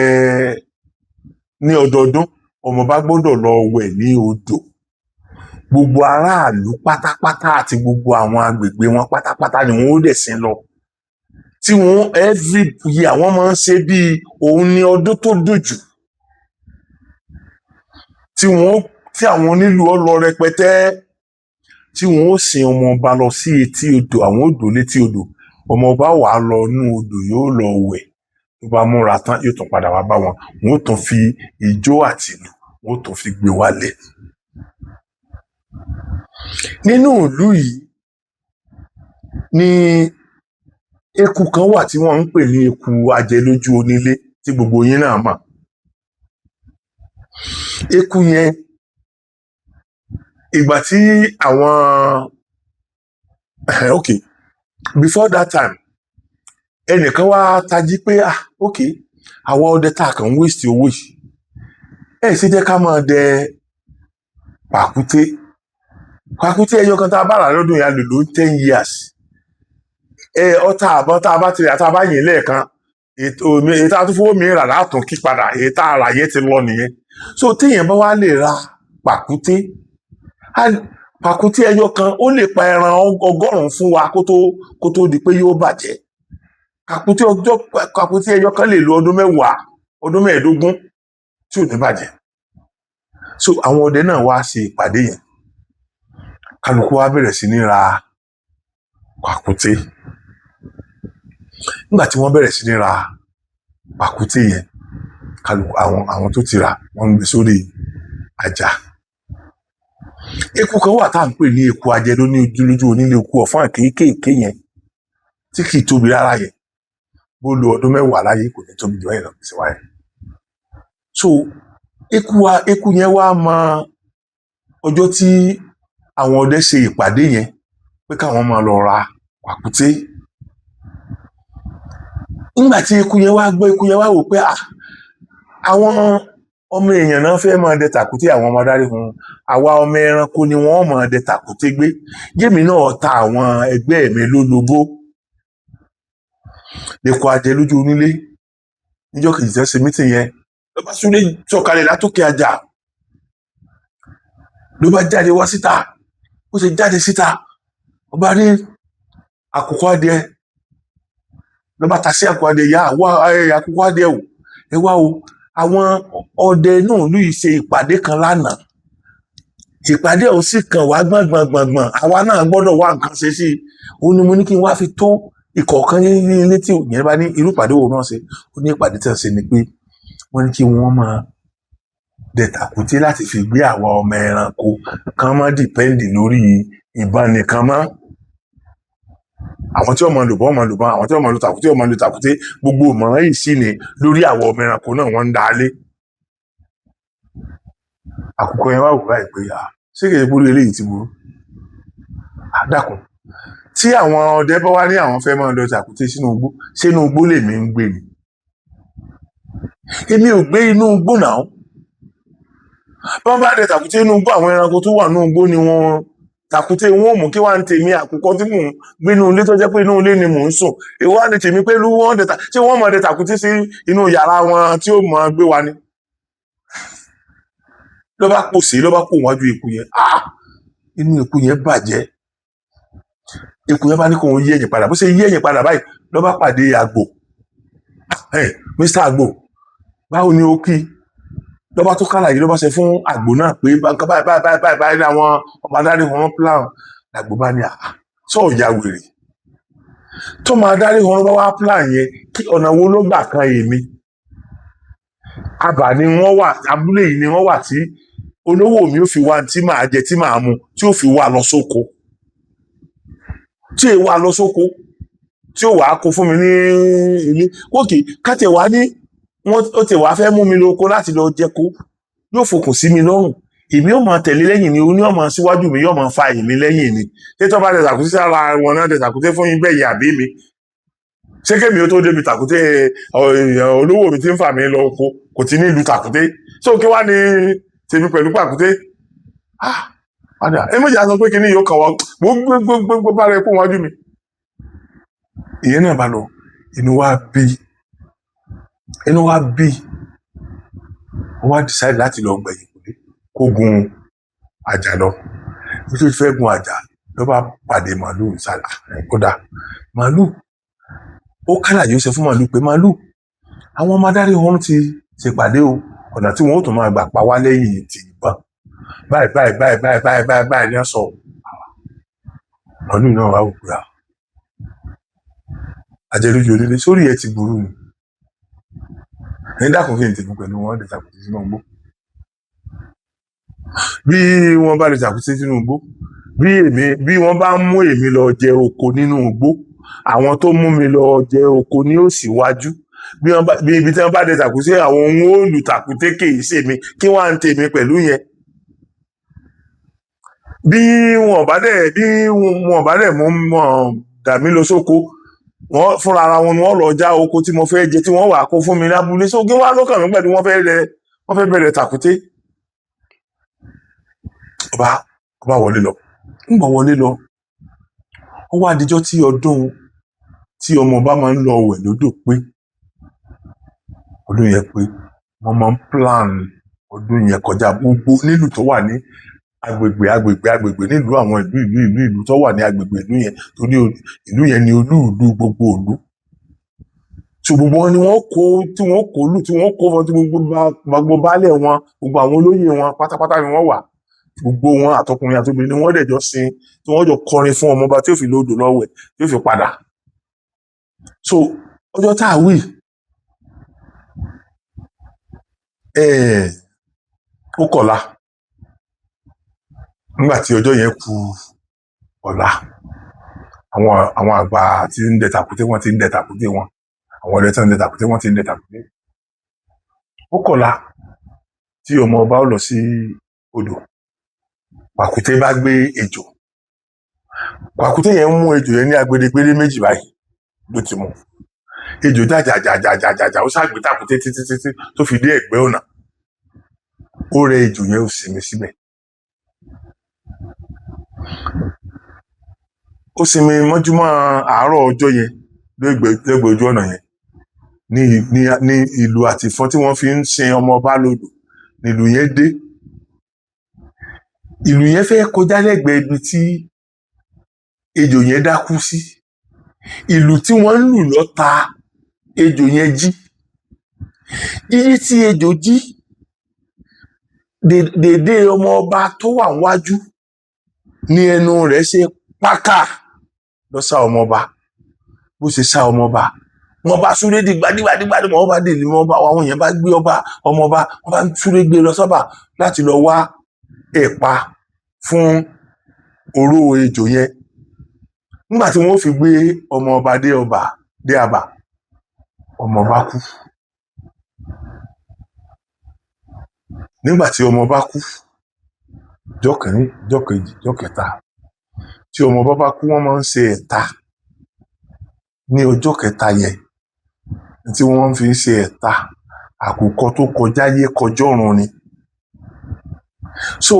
ní ọdọọdún, ọmọ ọba gbọ́dọ̀ lọ wẹ̀ ní odò. Gbogbo aráàlú pátápátá àti gbogbo àwọn agbègbè wọn pátápátá ni wọ́n ó dẹ̀ sin lọ. Tí wọ́n every year wọ́n máa ń ṣe bí òun ní ọdún tó dùn jù. Tí àwọn onílù ọ lọ rẹpẹtẹ, tí wọ́n ó sin ọmọ ọba lọ sí etí odò, àwọn odò létí odò. Ọmọ ọba wà á lọ inú odò, yóò lọ wẹ̀. Tó bá múra tán yóò tún padà wá bá wọn. Wọ́n ó tún fi ijó àti ìlù wọ́n ó tún fi gbé wálẹ̀. Nínú ìlú yìí ni eku kan wà tí wọ́n ń pè ní eku ajẹlójú onílé tí gbogbo yín náà mọ̀. Eku yẹn ìgbà tí àwọn before that time ẹnìkan wá tají pé àwọn ọdẹ tá a kàn ń waste owó yìí, ṣe jẹ́ ká máa dẹ pàkúté ẹyọ kan tá a bá rà lọ́dún yà lò 10 years. Ọta àbọ̀ tá a bá tirẹ̀ tá a bá yìn lẹ́ẹ̀kan, èyí tá a tún fowó mi rà látún kí padà, èyí tá a rà yẹn ti lọ nìyẹn. So téèyàn bá wá lè ra pàkúté ẹyọ kan, ó lè pa ẹran 100 fún wa kó tó di pé yóò bàjẹ́. Pàkúté ẹyọ kan lè lo ọdún 10, ọdún 15 tí ò ní bàjẹ́. so àwọn ọdẹ náà wá ṣe ìpàdé yẹn kálukú wá bẹ̀rẹ̀ sí ní ra pàkúté nígbà tí wọ́n bẹ̀rẹ̀ sí ní ra pàkúté yẹn kálukú àwọn tó ti rà wọ́n ń gbé sórí àjà eku kan wà tá à ń pè ní eku ajẹdó ní ojúlójú onílé eku ọ̀fọ́n kéékèèké yẹn tí kì í tóbi rárá yẹn bó lo ọdún 10 láyé kò ní tóbi jù ẹ̀ lọ sí wáyé so eku yẹn wá mọ ọjọ́ tí àwọn ọdẹ ṣe ìpàdé yẹn pé káwọn máa lọ ra pàkúté nígbà tí eku yẹn wá wò pé àwọn ọmọ èèyàn náà fẹ́ máa dẹ tàkúté àwọn ọmọ adarí hun àwa ọmọ ẹranko ni wọ́n máa dẹ tàkúté gbé jẹ́mi náà ta àwọn ẹgbẹ́ mi lólobó eku ajẹ lójú onílé níjọ́ kejì tẹ́ ṣe mítìn yẹn ló bá súnlé sọ̀kalẹ̀ látòkè àjà ló bá jáde wá síta ó ṣe jáde síta ó bá rí àkùkọ adìẹ ló bá ta sí àkùkọ adìẹ yá wá àkùkọ adìẹ o ẹ wá o àwọn ọdẹ náà ló yìí ṣe ìpàdé kan lánàá ìpàdé ọ̀hún sì kàn wá gbọ̀ngbọ̀ngbọ̀ngbọ̀n àwa náà gbọ́dọ̀ wá nǹkan ṣe sí i ó ní mo ní kí n wá fi tó ìkọ̀ọ̀kan ní ilé tí ìyẹn bá ní irú ìpàdé wo náà ṣe ó ní ìpàdé tí wọ́n ṣe ni pé wọ́n ní kí wọ́n máa dẹ tàkúté láti fi gbé àwa ọmọ ẹranko kan má dìpẹ́ǹdì lórí ìbọn nìkan mọ́ àwọn tí wọ́n máa lò bọ́ máa lò bọ́ àwọn tí wọ́n máa lò tàkúté wọ́n máa lò tàkúté gbogbo ìmọ̀ràn yìí sì ni lórí àwa ọmọ ẹranko náà wọ́n ń dalé àkùkọ yẹn wá wò báyìí pé ṣé kìí burú eléyìí ti burú dákun tí àwọn ọdẹ bá wá ní àwọn fẹ́ máa lọ tàkúté sínú igbó lèmi ń gbé ni èmi ò gbé inú igbó náà bọ́n bá dẹ tàkúté inú igbó àwọn ẹranko tó wà nínú igbó ni wọ́n tàkúté wọn ò mú kí wá ń tèmi àkùkọ tí mò ń gbé inú ilé tó jẹ́ pé inú ilé ni mò ń sùn èwo wá ní tèmi pé tí wọ́n máa dẹ tàkúté sí inú yàrá wọn tí ó máa gbé wa ni ló bá pòsè ló bá pò wájú eku yẹn inú eku yẹn bàjẹ́ eku yẹn bá ní kó wọn yí ẹ̀yìn padà bó ṣe yí ẹ̀yìn padà báyìí ló bá pàdé àgbò Mr. àgbò báwo ni ó kí ló bá tó kálàyé ló bá ṣe fún àgbò náà pé nǹkan báyìí àwọn ọmọ adarí wọn plan àgbò bá ní sọ ìyá wèrè tó máa darí wọn bá wá plan yẹn kí ọ̀nà wo ló gbà kan èmi abà ni wọ́n wà abúlé yìí ni wọ́n wà tí olówó mi ò fi wá tí màá jẹ tí màá mu tí ò fi wá lọ sóko tí èèwà wá lọ sóko tí ò wá kó fún mi ní ilé òkè káàtẹ̀ wá ní wọ́n ó ti wá fẹ́ mú mi lóko láti lọ jẹko yóò fòkùn sí mi lọ́rùn èmi ò máa tẹ̀lé lẹ́yìn ni oní ọmọ síwájú mi yóò máa fa èmi lẹ́yìn ni tẹ́tọ́ bá tẹ̀sàkúté sára wọn náà tẹ̀sàkúté fún yín bẹ́ẹ̀ yà bí mi ṣé kémi ó tó débi tàkúté olówó mi ti ń fà mí lọ oko kò ti ní ìlú tàkúté tó kí wá ní tèmi pẹ̀lú pàkúté èmi ìjà sọ pé kí ni yóò kàn wọ́n gbogbo bá rẹ kó wájú mi ìyẹn náà bá lọ inú wa bí wọ́n wá decide láti lọ gbẹ̀yìn kó gun àjà lọ bí tó fẹ́ gun àjà ló bá pàdé màálù ìsàlà kódà màálù ó kálàyé ó ṣe fún màálù pé màálù àwọn ọmọ adarí wọn ti ṣèpàdé o ọ̀nà tí wọn ó tún máa gbà pa wá lẹ́yìn ti ìbọn báyìí ní ọ̀sọ̀ màálù náà wà wò pé àjẹlójú onílé sórí ẹ ti burú ni ẹni dákun kí n tèmi pẹ̀lú wọn lè tàkùtì sínú igbó bí wọ́n bá lè tàkùtì sínú igbó bí wọ́n bá mú èmi lọ jẹ oko nínú igbó àwọn tó mú mi lọ jẹ oko ní òsíwájú bí ibi tí wọ́n bá lè tàkùtì àwọn ohun olùtàkùtì kìí ṣe mi kí wọ́n á ń tèmi pẹ̀lú yẹn bí wọ́n bá dẹ̀ mú dà mí lọ sóko wọ́n fúnra ara wọn ni wọ́n lọ já oko tí mo fẹ́ jẹ tí wọ́n wà kó fún mi lábúlé sókè wá lọ́kàn mi pẹ̀lú wọ́n fẹ́ bẹ̀rẹ̀ tàkúté ọba wọlé lọ ńgbà wọlé lọ ó wá dijọ́ tí ọdún tí ọmọ bá máa ń lọ wẹ̀ lódò pé ọdún yẹn pé wọ́n máa ń plan ọdún yẹn kọjá gbogbo nílùú tó wà ní agbègbè nílùú àwọn ìlú tó wà ní agbègbè ìlú yẹn torí ìlú yẹn ni olúùlú gbogbo ìlú so gbogbo wọn ni wọ́n kó tí wọ́n kó lù tí wọ́n kó wọn tí gbogbo baálẹ̀ wọn gbogbo àwọn olóyè wọn pátápátá ni wọ́n wà gbogbo wọn àtọkùnrin àtobìnrin ni wọ́n dẹ̀ jọ sin tí wọ́n jọ kọrin fún ọmọọba tí ó fi lódò lọ́wẹ̀ tí ó fi padà so ọjọ́ tá a wí ó kọ̀la nígbà tí ọjọ́ yẹn kù ọ̀la àwọn àgbà tí ń dẹ tàkúté wọn ti ń dẹ tàkúté wọn àwọn ọdẹ tí ń dẹ tàkúté wọn ti ń dẹ tàkúté ó kọ̀la tí ọmọ ọba ó lọ sí odò pàkúté bá gbé ejò pàkúté yẹn mú ejò yẹn ní agbedegbede méjì báyìí ló ti mú ejò jàjàjàjàjàjà ó ṣàgbé tàkúté títí tó fi dé ẹ̀gbẹ́ ọ̀nà ó rẹ ejò yẹn ó sinmi síbẹ̀ ó sinmi mọ́júmọ́ àárọ̀ ọjọ́ yẹn lẹ́gbẹ̀ẹ́ ojú ọ̀nà yẹn ní ìlú àtìfọ́n tí wọ́n fi ń sin ọmọ ọba lódò nílù yẹn dé ìlú yẹn fẹ́ kọjá lẹ́gbẹ̀ẹ́ ibi tí ejò yẹn dákú sí ìlú tí wọ́n ń lù lọ́ta ejò yẹn jí jíjí tí ejò jí dèdè ọmọ ọba tó wà níwájú ní ẹnu rẹ̀ ṣe pákà lọ sá ọmọ ọba bó ṣe sá ọmọ ọba wọ́n bá súré di gbadígbadígbadí wọ́n bá dèlè ọmọ ọba àwọn èèyàn bá gbé ọmọ ọba wọ́n bá súré gbé lọ sọ́bà láti lọ wá ẹ̀pa fún oró ejò yẹn nígbà tí wọ́n fi gbé ọmọ ọba dé àbà ọmọ ọba kú nígbà tí ọmọ ọba kú jọ́ kìíní jọ́ kejì jọ́ kẹta tí ọmọ ọba bá kú wọ́n máa ń ṣe ẹ̀ta ní ọjọ́ kẹta yẹn tí wọ́n fi ń ṣe ẹ̀ta àkùkọ tó kọjá yé kọjọ́ ọ̀run ni so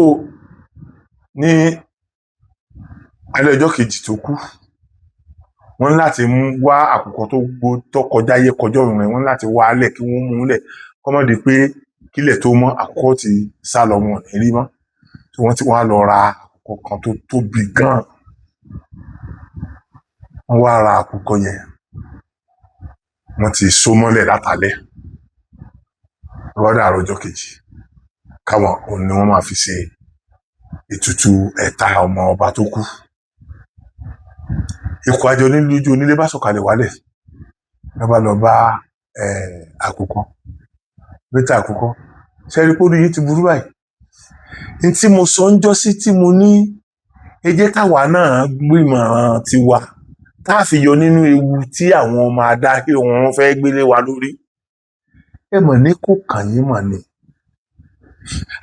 ní alẹ́ ọjọ́ kejì tó kú wọ́n ní láti wá àkùkọ tó kọjá yé kọjọ́ ọ̀run rẹ̀ wọ́n ní láti wá alẹ̀ kí wọ́n mú lẹ̀ kọ́mọ́dé pé kílẹ̀ tó mọ́ àkùkọ ti sá lọ wọn ní rí mọ́ tí wọ́n ti wá lọ ra àkùkọ kan tó tóbi gan-an wọ́n wá ra àkùkọ yẹn wọ́n ti so mọ́lẹ̀ látàlẹ́ lọ́dà àròjọ́ kejì káwọn òun ni wọ́n máa fi ṣe ètùtù ẹ̀ta ọmọ ọba tó kú ikọ̀ àjọ lójú onílé bá sọ̀kalẹ̀ wálẹ̀ lọ́ba lọ bá àkùkọ bẹ́tà àkùkọ ṣẹ́rí pé orí yìí ti burú báyìí ní tí mo sọ ń jọ́ sí tí mo ní ẹ jẹ́ káwa náà gbìmọ̀ràn tiwa tá a fi yọ nínú ewu tí àwọn ọmọ adáké wọn fẹ́ gbélé wa lórí ẹ mọ̀ ní kò kàn yín mọ̀ ni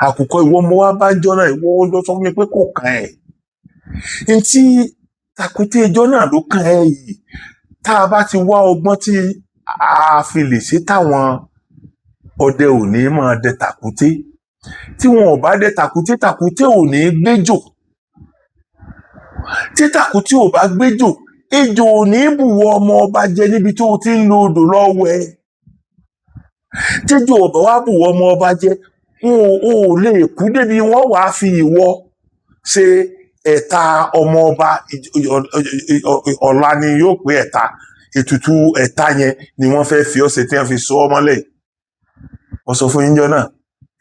àkùkọ ìwọ ọmọ wa bá jọ náà ìwọ lọ sọ fún mi pé kò kàn ẹ́ ní tí tàkúté ẹjọ́ náà ló kàn ẹ́ yìí tá a bá ti wá ọgbọ́n tí a fi lè ṣe táwọn ọdẹ ò ní máa dẹ tàkúté tí wọn ò bá dẹ tàkúté tàkúté ò ní gbéjò tí tàkúté ò bá gbéjò ejò ò ní bùwọ ọmọ ọba jẹ níbi tó ti ń lo odò lọ́wẹ́ tẹ́jọ́ ọba wa bùwọ ọmọ ọba jẹ ò lè kú débi wọ́n wàá fi ìwọ ṣe ẹ̀ta ọmọ ọba ọ̀la ni yóò pé ẹ̀ta ètùtù ẹ̀ta yẹn ni wọ́n fẹ́ fi ọ̀sẹ̀ tí wọ́n fi so ọmọ lẹ̀ wọ́n sọ fún yín jọ náà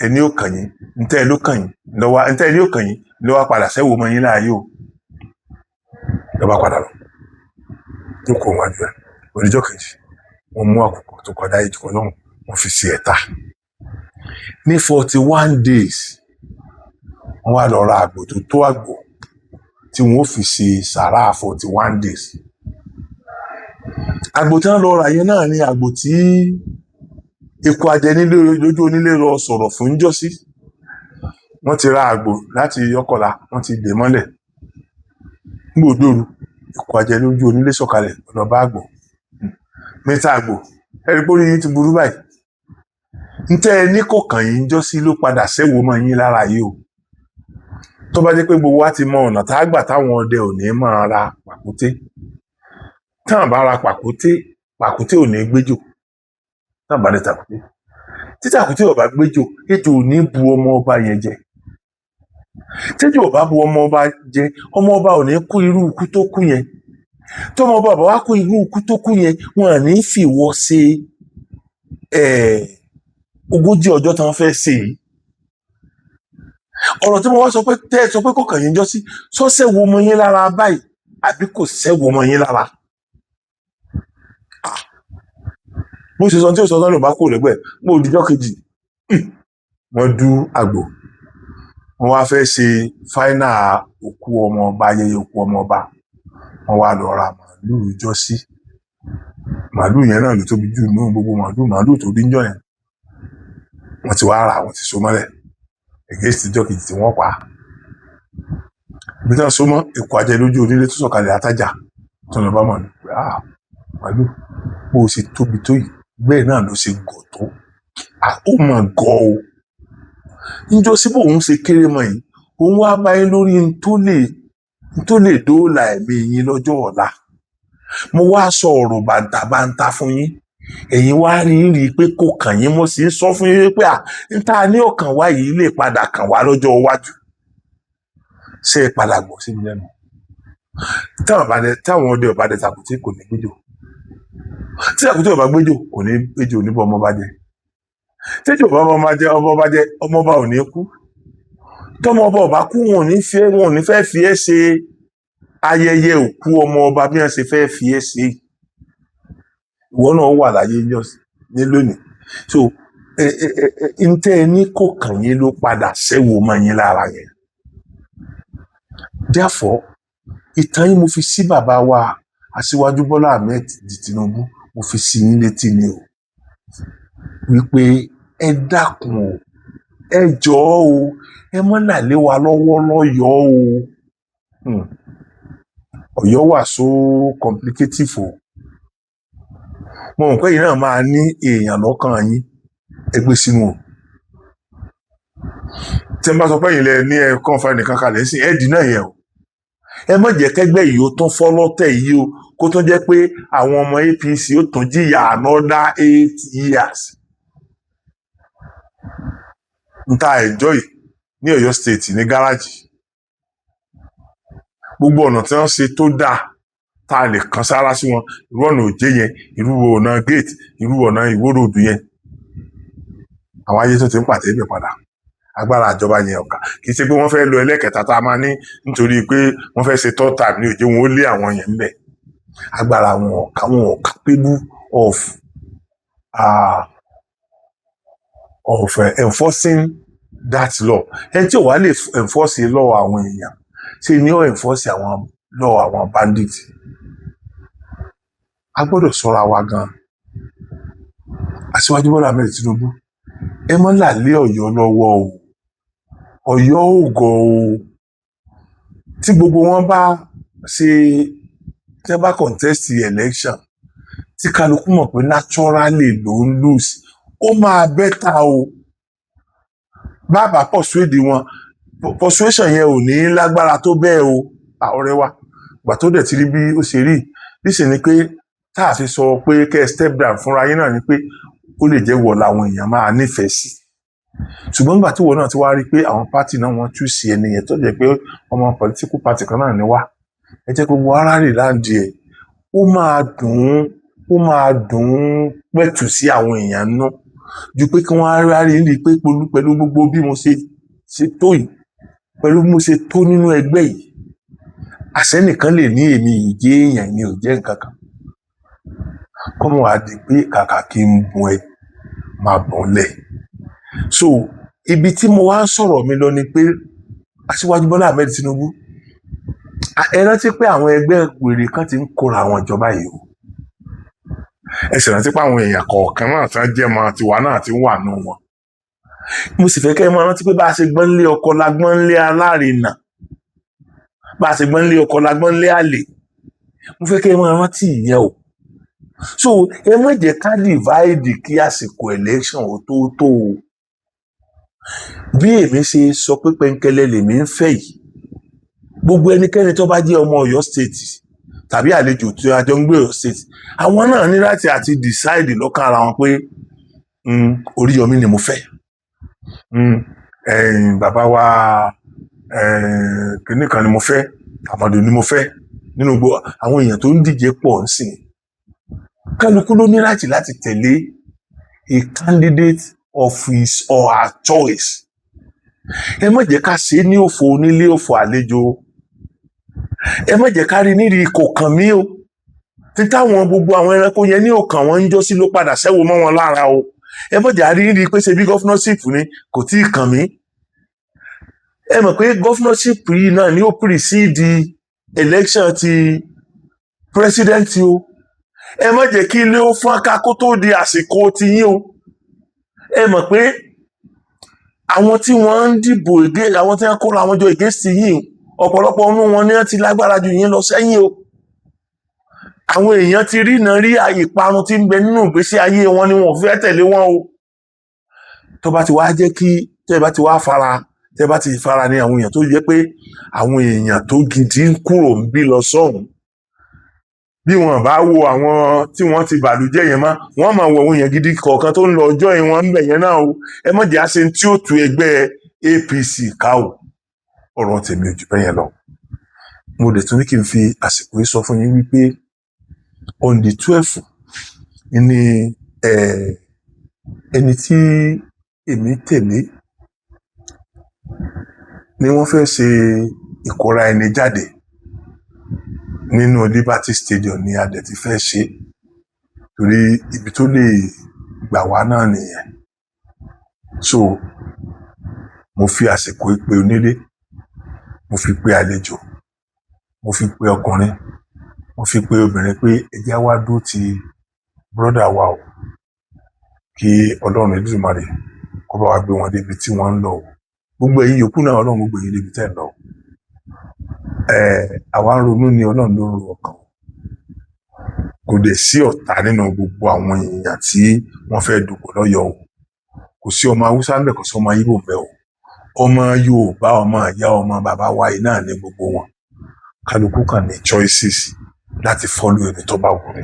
ẹni ó kàn yín ntẹ́ ẹ ló kàn yín lọ́wọ́ ntẹ́ ẹ ní ó kàn yín lọ́wọ́ padà sẹ́wọ́ mọ́ yín láàyè o lọ́ba padà lọ tó kó wájú ẹ̀ oníjọ́ kejì wọ́n mú àkùkọ tó kọjá ìjùkọ náà wọ́n fi ṣe ẹ̀ta ní 41 days wọ́n wá lọ ra àgbò tó tó àgbò tí wọ́n fi ṣe sàrà 41 days àgbò tí wọ́n lọ rà yẹn náà ni àgbò tí ikú ajẹnilé lójú onílé lọ sọ̀rọ̀ fún jọ́sí wọ́n ti ra àgbò láti ọkọ̀la wọ́n ti dè mọ́lẹ̀ gbòdòrú ikú ajẹnilé lójú onílé sọ̀kalẹ̀ lọ bá àgbò mẹ́ta àgbò ẹ̀rí pé orí yín ti burú báyìí ntẹ́ ẹ ní kò kàn yín jọ́sí ló padà sẹ́wọ́ mọ́ yín lára yìí o tó bá jẹ́ pé gbogbo wa ti mọ ọ̀nà tá a gbà táwọn ọdẹ ò ní máa ra pàkúté táwọn bá ra pàkúté ò ní gbéjò táwọn bá dé tàkúté tí tàkúté ò bá gbéjò ejò ò ní bu ọmọ ọba yẹn jẹ tẹ́jọ́ ò bá bu ọmọ ọba jẹ ọmọ ọba ò ní kú irú ikú tó kú yẹn tọmọ bàbá wa kú irú ikú tó kú yẹn wọn à ní fìwọ ṣe 40 ọjọ́ tí wọ́n fẹ́ ṣe yìí. ọ̀rọ̀ tí mo wá sọ pé tẹ́ ẹ sọ pé kò kàn yín jọ sí sọ́sẹ̀ wo ọmọ yín lára báyìí àbí kò sẹ́wọ́ ọmọ yín lára. bó ṣe sọ tí ó sọ sọ́nà bá kò lẹ́gbẹ̀ẹ́ mo dijọ́ kejì wọ́n dú àgbò wọ́n wá fẹ́ ṣe fáínà òkú ọmọ ọba ayẹyẹ òkú ọmọ ọba wọ́n wá lọ ra màálù ìjọsí màálù yẹn náà ló tóbi jù nínú gbogbo màálù tó bí ń jọ yẹn wọ́n ti wá rà wọ́n ti so mọ́lẹ̀ against ìjọ kejì tí wọ́n pa bí wọ́n so mọ́ èkó ajẹ́ lójú onílé tó sọ̀kalẹ̀ àtàjà tó lọ bá mọ̀ ní pé màálù bó o ṣe tóbi tó yìí bẹ́ẹ̀ náà ló ṣe gọ̀ tó ó mọ̀ gọ̀ o níjọ́ síbò òun ṣe kéré mọ́ yìí òun wá báyìí lórí tó lè dóòlà ẹ̀mí yín lọ́jọ́ ọ̀la mo wá sọ ọ̀rọ̀ bàǹtàbàǹtà fún yín ẹ̀yin wá rí pé kò kàn yín mo sì ń sọ fún yín pé níta ní ọkàn wá yìí lè padà kàn wá lọ́jọ́ iwájú ṣé ẹ padà gbọ́ sí mi lẹ́nu táwọn ọdẹ ọba dẹ tàkùtì kò ní gbẹjọ tí àkùtì ọba gbẹjọ kò ní gbẹjọ níbo ọmọ bá jẹ tẹjọ ọba bá jẹ ọmọ ọba ò ní kú tọmọ ọba ọba kú wọn ò ní fẹ́ fi ẹ́ ṣe ayẹyẹ òkú ọmọ ọba bí wọ́n ṣe fẹ́ fi ẹ́ ṣe ìwọ náà wà láyé ní lónìí so ntẹ ní kò kàn yín ló padà ṣẹ́wó mọ́ yín lára yẹn therefore ìtàn yín mo fi sí bàbá wa Aṣíwájú Bọ́lá Ahmed Tinubu mo fi sí yín létí ni o wípé ẹ dákun o ẹ jọ̀ọ́ o ẹ mọ́ nà lé wa lọ́wọ́ lọ́yọ̀ọ́ o Ọ̀yọ́ wà so complicated o mo mọ̀ pé yìí náà máa ní èèyàn lọ́kàn yín ẹgbẹ́ sínú o tí ẹ bá sọ pé yìí lẹ ní ẹ̀kọ́ fa nìkan kalẹ̀ sí ẹ̀dì náà yẹn o ẹ má jẹ́ kẹ́gbẹ́ yìí ó tún fọ́ lọ́tẹ̀ yìí o kó tún jẹ́ pé àwọn ọmọ APC ó tún jìyà another 8 years nta enjoy ní Ọ̀yọ́ state ní gáràjì gbogbo ọ̀nà tí wọ́n ṣe tó dáa tá a lè kan sára sí wọn irú ọ̀nà òjé yẹn irú ọ̀nà gate irú ọ̀nà Ìwó road yẹn àwọn ayé tó ti ń pàtẹ́ ibẹ̀ padà agbára àjọba yẹn ọ̀ka kì í ṣe pé wọ́n fẹ́ lo ẹlẹ́kẹta tá a máa ní nítorí pé wọ́n fẹ́ ṣe third time ní òjé wọn ó lé àwọn yẹn ńbẹ̀ agbára wọn ọ̀ka capable of enforcing that law ẹni tí ò wá lè enforce law àwọn èèyàn ṣe ni ó enforce àwọn law àwọn bandits a gbọ́dọ̀ ṣọ́ra wa gan Aṣíwájú Bọ́lá Ahmed Tinubu ẹ mọ́ là lé Ọ̀yọ́ lọ́wọ́ o Ọ̀yọ́ ò gọ̀ o tí gbogbo wọn bá ṣe tí wọ́n bá contest election tí kálukú mọ̀ pé naturally ló ń lose ó máa bẹ́tà o bàbá persuade wọn persuasion yẹn ò ní lágbára tó bẹ́ẹ̀ o ọ̀rẹ́ wa gbà tó dẹ̀ ti rí bí ó ṣe rí níṣẹ́ ni pé tá a fi sọ pé kẹ́ ẹ step down fúnra yín náà ni pé ó lè jẹ́ wọ̀ làwọn èèyàn máa nífẹ̀ẹ́ sí ṣùgbọ́n nígbà tí wọ́n náà ti wá rí pé àwọn pátì náà wọ́n tú sí ẹni yẹn tó jẹ́ pé ọmọ political party kan náà ni wá ẹ jẹ́ gbogbo ara rè láǹdì ẹ̀ ó máa dùn ún pẹ̀tù sí àwọn èèyàn nú ju pé kí wọ́n á rí pé pẹ̀lú gbogbo bí mo ṣe tó yìí pẹ̀lú bí mo ṣe tó nínú ẹgbẹ́ yìí àṣẹ nìkan lè ní èmi ìjẹ́ èèyàn ni ò jẹ́ nǹkan kan kọ́mọ wá di pé kàkà kí n bùn ẹ máa bùn lẹ̀ so ibi tí mo wá ń sọ̀rọ̀ mi lọ ni pé Aṣíwájú Bọ́lá Ahmed Tinubu ẹ rántí pé àwọn ẹgbẹ́ wèrè kan ti ń kóra àwọn ìjọba yìí o ẹ sì rántí pé àwọn èèyàn kọ̀ọ̀kan náà tí wọ́n jẹ́ mọ́ tiwa náà ti wà nù wọn mo sì fẹ́ kẹ́ ẹ máa rántí pé bá a ṣe gbọ́n lé ọkọ la gbọ́n lé alárinà bá a ṣe gbọ́n lé ọkọ la gbọ́n lé àlè mo fẹ́ kẹ́ ẹ máa rántí ìyẹn o so ẹ má jẹ́ ká divide kí àsìkò election ò tó tó o bí èmi ṣe sọ pé pẹ̀ǹkẹ́lẹ́ lèmi ń fẹ́ yìí gbogbo ẹnikẹ́ni tó bá jẹ́ ọmọ Ọ̀yọ́ state tàbí àlejò tí a jọ ń gbé Ọ̀yọ́ state àwọn náà ní láti àti decide lọ́kàn ara wọn pé Oríyọmí ni mo fẹ́ bàbá wa kìnnì kan ni mo fẹ́ àmọ̀dù ni mo fẹ́ nínú gbogbo àwọn èèyàn tó ń díje pọ̀ ń sìn kálukú ló ní láti tẹ̀lé a candidate of his or her choice. Ẹ má jẹ́ ká ṣe é ní òfò onílé òfò àlejò. Ẹ má jẹ́ ká rí níri kò kàn mí o. Títáwọn gbogbo àwọn ẹranko yẹn ní òkàn wọn ń jọ́ sí ló padà ṣẹ́wó mọ́ wọn lára o. Ẹ má jẹ́ rí níri pé ṣe bí governorship ni kò tí ì kàn mí. Ẹ mọ̀ pé governorship yìí náà ni ó precede election ti president o. Ẹ má jẹ́ kí ilé ó fọ́nká kó tó di àsìkò tiyín o. Ẹ mọ̀ pé àwọn tí wọ́n ń dìbò àwọn tí wọ́n kóra àwọn jọ against yín ọ̀pọ̀lọpọ̀ ọmọ wọn ni wọ́n ti lágbára ju yín lọ sẹ́yìn o. Àwọn èèyàn ti rí náà rí ìparun tí ń bẹ nínú ìgbésí ayé wọn ni wọn ò fẹ́ tẹ̀lé wọn o. Tó bá ti wá jẹ́ kí tẹ́ bá ti fara ní àwọn èèyàn tó jẹ́ pé àwọn èèyàn tó gidi ń kúrò ń bí lọ sọ́hùn. Bí wọn bá wo àwọn tí wọ́n ti bàlújẹ́ yẹn mọ́ wọ́n máa wo àwọn èèyàn gidi kọ̀ọ̀kan tó ń lọ ọjọ́ ìwọ̀n ń bẹ̀ yẹn náà o. Ẹ má jẹ́ àṣẹ tí ó tu ẹgbẹ́ APC ká o. Ọ̀rọ̀ tèmi ò jù bẹ́ẹ̀ yẹn lọ. Mo dẹ̀ tún ní kí n fi àsìkò yìí sọ fún yín wípé on the 12th ni ẹni tí èmi tẹ̀lé ni wọ́n fẹ́ ṣe ìkóra ẹni jáde nínú Liberty Stadium ni a dẹ̀ ti fẹ́ ṣe torí ibi tó lè gbà wá náà nìyẹn. So mo fi àsìkò ìpè onílé, mo fi pe àlejò, mo fi pe ọkùnrin, mo fi pe obìnrin pé ẹ jẹ́ wá dúró ti brọ́dà wa o kí Ọlọ́run Elédùmarè kó bá wa gbé wọn débi tí wọ́n ń lọ o. Gbogbo ẹ̀yin yòókù náà Ọlọ́run gbogbo ẹ̀yin débi tẹ́ ń lọ. Àwa ń ronú ni Ọlọ́run ló ń ro ọkàn. Kò dẹ̀ sí ọ̀tá nínú gbogbo àwọn èèyàn tí wọ́n fẹ́ dùbò lọ́yọ̀ọ́ o. Kò sí ọmọ Haúsá ńbẹ̀, kò sí ọmọ Ìgbò ńbẹ̀ o. Ọmọ Yorùbá, ọmọ ìyá, ọmọ bàbá wa yìí náà ní gbogbo wọn. Kálukú kan ní choices láti follow ẹni tó bá wù ní.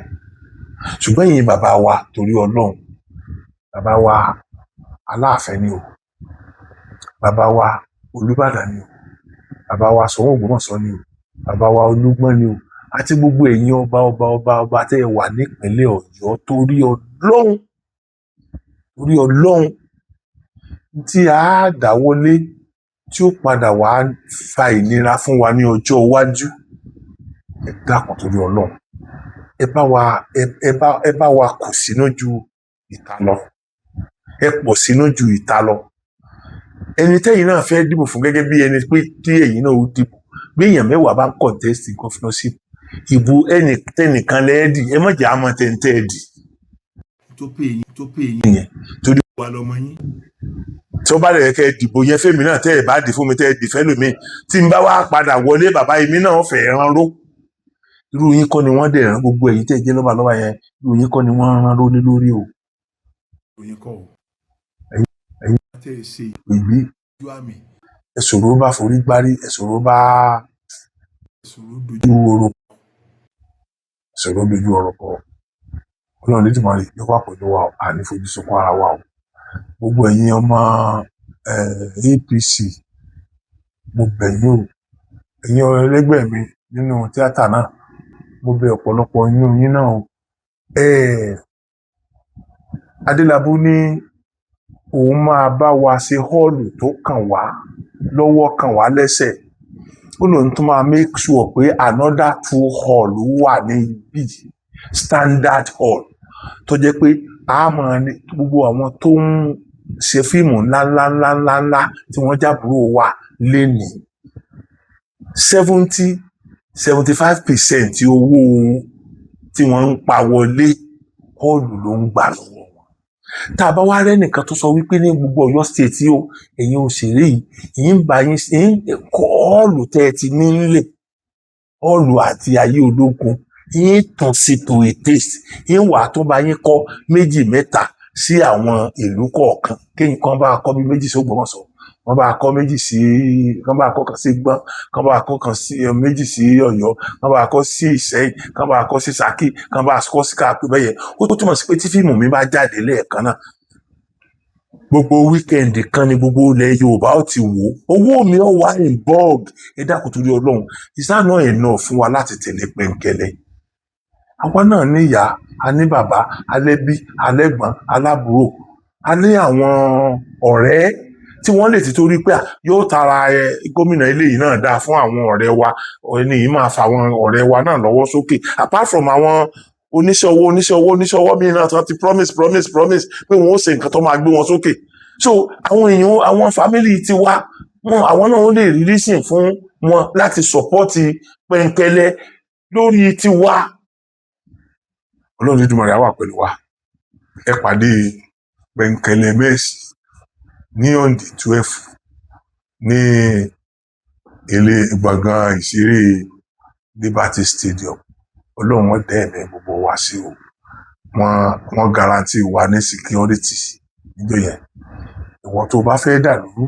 Ṣùgbọ́n ẹ̀yin bàbá wa torí Ọlọ́run, bàbá wa Aláàfin ni o, bàbá wa Olúbàdàn ni o, bàbá wa Ṣọ̀ún Ògbómọ̀ṣọ́ ni o, bàbá wa Olúgbọ́n ni o, àti gbogbo ẹ̀yin ọba tẹ́ ẹ wà nípínlẹ̀ Ọ̀yọ́ torí Ọlọ́run tí a dáwọ́lé tí ó padà wá fa ìnira fún wa ní ọjọ́ iwájú. Ẹ dákun torí Ọlọ́run. Ẹ bá wa kù sínú ju ìta lọ. Ẹ pọ̀ sínú ju ìta lọ. Ẹni tẹ́yin náà fẹ́ dìbò fún gẹ́gẹ́ bí ẹni pé tí ẹ̀yin náà ó dìbò. Bí èèyàn mẹ́wàá bá ń contest governorship, ìbò ẹnìkan lẹ́ẹ̀dì, ẹ má jẹ́ àmọ́ tẹ́ntẹ́ ẹ̀dì. Tó pé yín yẹn torí wà lọ́mọ yín. Tí ó bá lè kẹ́ dìbò yẹn fẹ́mi náà tẹ́ ẹ̀ bá dì fún mi tẹ́ ẹ̀ dì fẹ́ lómi. Tí n bá wá padà wọlé bàbá èmi náà fẹ́ rán ró. Irú yín kọ́ ni wọ́n dẹ̀ rán gbogbo ẹ̀yin tẹ́ ẹ jẹ́ lọ́ba yẹn. Irú yín kọ́ ni wọ́n rán ró ní lórí o. Irú yín kọ́ o. Ẹ̀yin tẹ́ ẹ ṣe ìgbé ojú àmì. Ẹ̀sọ̀rọ̀ bá forí gbárí, ẹ̀sọ̀rọ̀ dojú ọ̀rọ̀ kọ. Ọlọ́run Elédùmarè yóò wà pẹ̀lú wa o, àní fojú sunkún ara wa o. Gbogbo ẹ̀yin ọmọ APC mo bẹ̀ yín o. Ẹ̀yin ẹlẹgbẹ́ mi nínú tíátà náà mo bẹ̀ ọ̀pọ̀lọpọ̀ inú yín náà o. Adélabú ní òun máa bá wa ṣe họ́ọ̀lù tó kàn wá lọ́wọ́ kàn wá lẹ́sẹ̀. Ó lóun tún máa make sure pé another 2 hall wà ní ibi standard hall tó jẹ́ pé a máa ní gbogbo àwọn tó ń ṣe fíìmù ńláńlá tí wọ́n jábúrò wa lénìí 75% owó tí wọ́n ń pa wọlé họ́ọ̀lù ló ń gbà lọ́wọ́ wọn. Tá a bá wá rẹ́nìkan tó sọ wípé ní gbogbo Ọ̀yọ́ state yìí o ẹ̀yin òṣèré yìí ń bá yín kọ́ họ́ọ̀lù tẹ́ ẹ ti nílé họ́ọ̀lù àti ayé ológun yín tàn sí to a taste yín wà tó bá yín kọ́ 2 mẹ́ta sí àwọn ìlú kọ̀ọ̀kan kéyìn kan bá kọ́ bí 2 sí Ògbómọ̀ṣọ́, wọ́n bá kọ́ 2 sí kan bá kọ́ kan sí Gbọ́n, kan bá kọ́ kan sí 2 sí Ọ̀yọ́, kan bá kọ́ sí Ìṣẹ́yìn, kan bá kọ́ sí Ṣakí, kan bá kọ́ sí káàpé bẹ́yẹn. Ó túmọ̀ sí pé tí fíìmù mi bá jáde lẹ́ẹ̀kan náà gbogbo wíkẹ́ndì kan ní gbogbo ilẹ̀ Yorùbá ó ti wò owó mi ó wà in bulk. Ẹ dákun torí Ọlọ́run ìsáná ẹ̀ náà fún wa láti tẹ̀lé pẹ̀ǹkẹ̀lẹ̀. Àwa náà ní ìyá a ní bàbá alẹ́bí alẹ́gbọ̀n alábúrò a ní àwọn ọ̀rẹ́ tí wọ́n lè ti torí pé yóò tara gómìnà eléyìí náà dáa fún àwọn ọ̀rẹ́ wa ẹni yìí máa fa àwọn ọ̀rẹ́ wa náà lọ́wọ́ sókè apart from àwọn oníṣẹ́ owó míì náà tí wọ́n ti promise pé wọ́n ó ṣe nǹkan tó máa gbé wọn sókè. So àwọn èèyàn àwọn family ti wá àwọn náà ó lè rí reason fún wọn láti support pẹ̀ǹkẹ̀lẹ̀ lórí tiwa. Ọlọ́run Olódùmarè á wà pẹ̀lú wa. Ẹ pàdé pẹ̀ǹkẹ̀lẹ̀ Mercy ní on the 12 ní ilé gbọ̀ngàn ìṣeré Liberty Stadium. Ọlọ́run wọn dẹ́ ẹ̀mí gbogbo wa sí o. Wọ́n guarantee wa ní security níjọ́ yẹn. Ìwọ tó bá fẹ́ dà lóru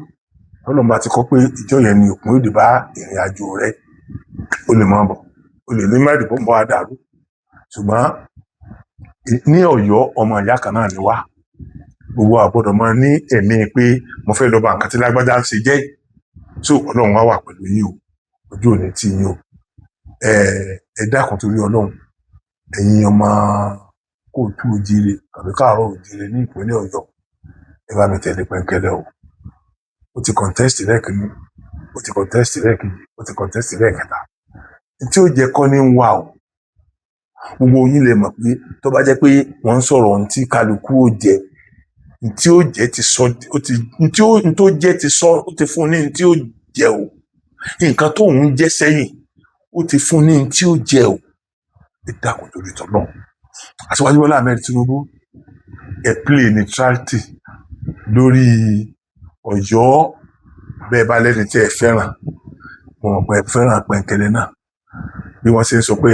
Ọlọ́run bá ti kọ pé ìjọ́ yẹn ni òpin òde bá ìrìn àjò rẹ ó lè máa bọ̀ ó lè ní mẹ́rin bó ń bọ́ àdàrú. Ṣùgbọ́n ní Ọ̀yọ́ ọmọ ìyá kan náà ni wá. Gbogbo àgbọ́dọ̀ máa ní ẹ̀mí pé mo fẹ́ lọ bá nǹkan tí lágbájá ń ṣe jẹ́. So Ọlọ́run wá wà pẹ̀lú yín o ojú ò ní tì yín o. Ẹ dákun torí Ọlọ́run ẹ̀yin ọmọ Kóòtù Òjíire tàbí Káàárọ̀ Òjíire ní ìpínlẹ̀ Ọ̀yọ́ ẹ bá mi tẹ̀lé pẹ̀ǹkẹ̀lẹ̀ o. Ó ti contest lẹ́ẹ̀kínní ó ti contest lẹ́ẹ̀kejì ó ti contest lẹ́ẹ̀kẹta. Tí ó jẹ́ kọ́ ní ń wà o. Gbogbo yín lè mọ̀ pé tó bá jẹ́ pé wọ́n ń sọ̀rọ̀ ohun tí kálukú ó jẹ tí ó jẹ́ ti sọ ó ti tó jẹ́ ti sọ ó ti fún ní tí ó jẹ o. Nǹkan tó ń jẹ́ sẹ́yìn ó ti fún ní tí ó jẹ o. Ẹ dákun torí t'Ọlọ́run. Aṣíwájú Bọ́lá Ahmed Tinubu ẹ play neutrality lórí Ọ̀yọ́ bẹ́ẹ̀ bá lẹ́ni tí ẹ fẹ́ràn mo mọ̀ pé ẹ fẹ́ràn pẹ̀ǹkẹ̀lẹ̀ náà bí wọ́n ṣe ń sọ pé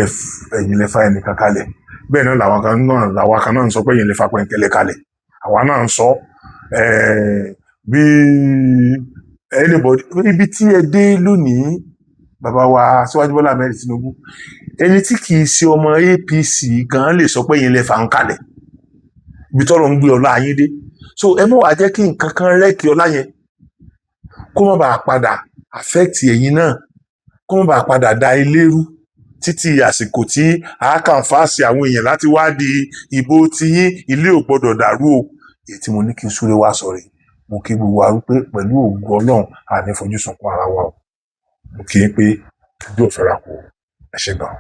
ẹ̀yin lè fa ẹnìkan kalẹ̀ bẹ́ẹ̀ náà làwọn kan náà ń sọ pé ẹ̀yin lè fa pẹ̀ǹkẹ̀lẹ̀ kalẹ̀ àwa náà ń sọ bí anybody ibi tí ẹ dé lónìí bàbá wa Aṣíwájú Bọ́lá Ahmed Tinubu ẹni tí kì í ṣe ọmọ APC gan lè sọ pé ẹ̀yin lè fa ń kalẹ̀ ibi tọ́rọ̀ ń gbé ọlá yín dé. So ẹ mọ̀ wá jẹ́ kí nǹkan kan rẹ́kì ọlá yẹn kó má bàa padà affect ẹ̀yin náà kó má bàa padà da ilé rú títí àsìkò tí a kàn fáàsì àwọn èèyàn láti wá di ìbò tiyín ilé ò gbọdọ̀ dàrú o. Èyí tí mo ní kí n súré wá sọ̀rọ̀ mo kí gbogbo wa wípé pẹ̀lú ògo Ọlọ́run a ní fojú sunkún ara wa o. Mo kí n pé ojú ò fẹ́ra kù ẹ ṣé gan.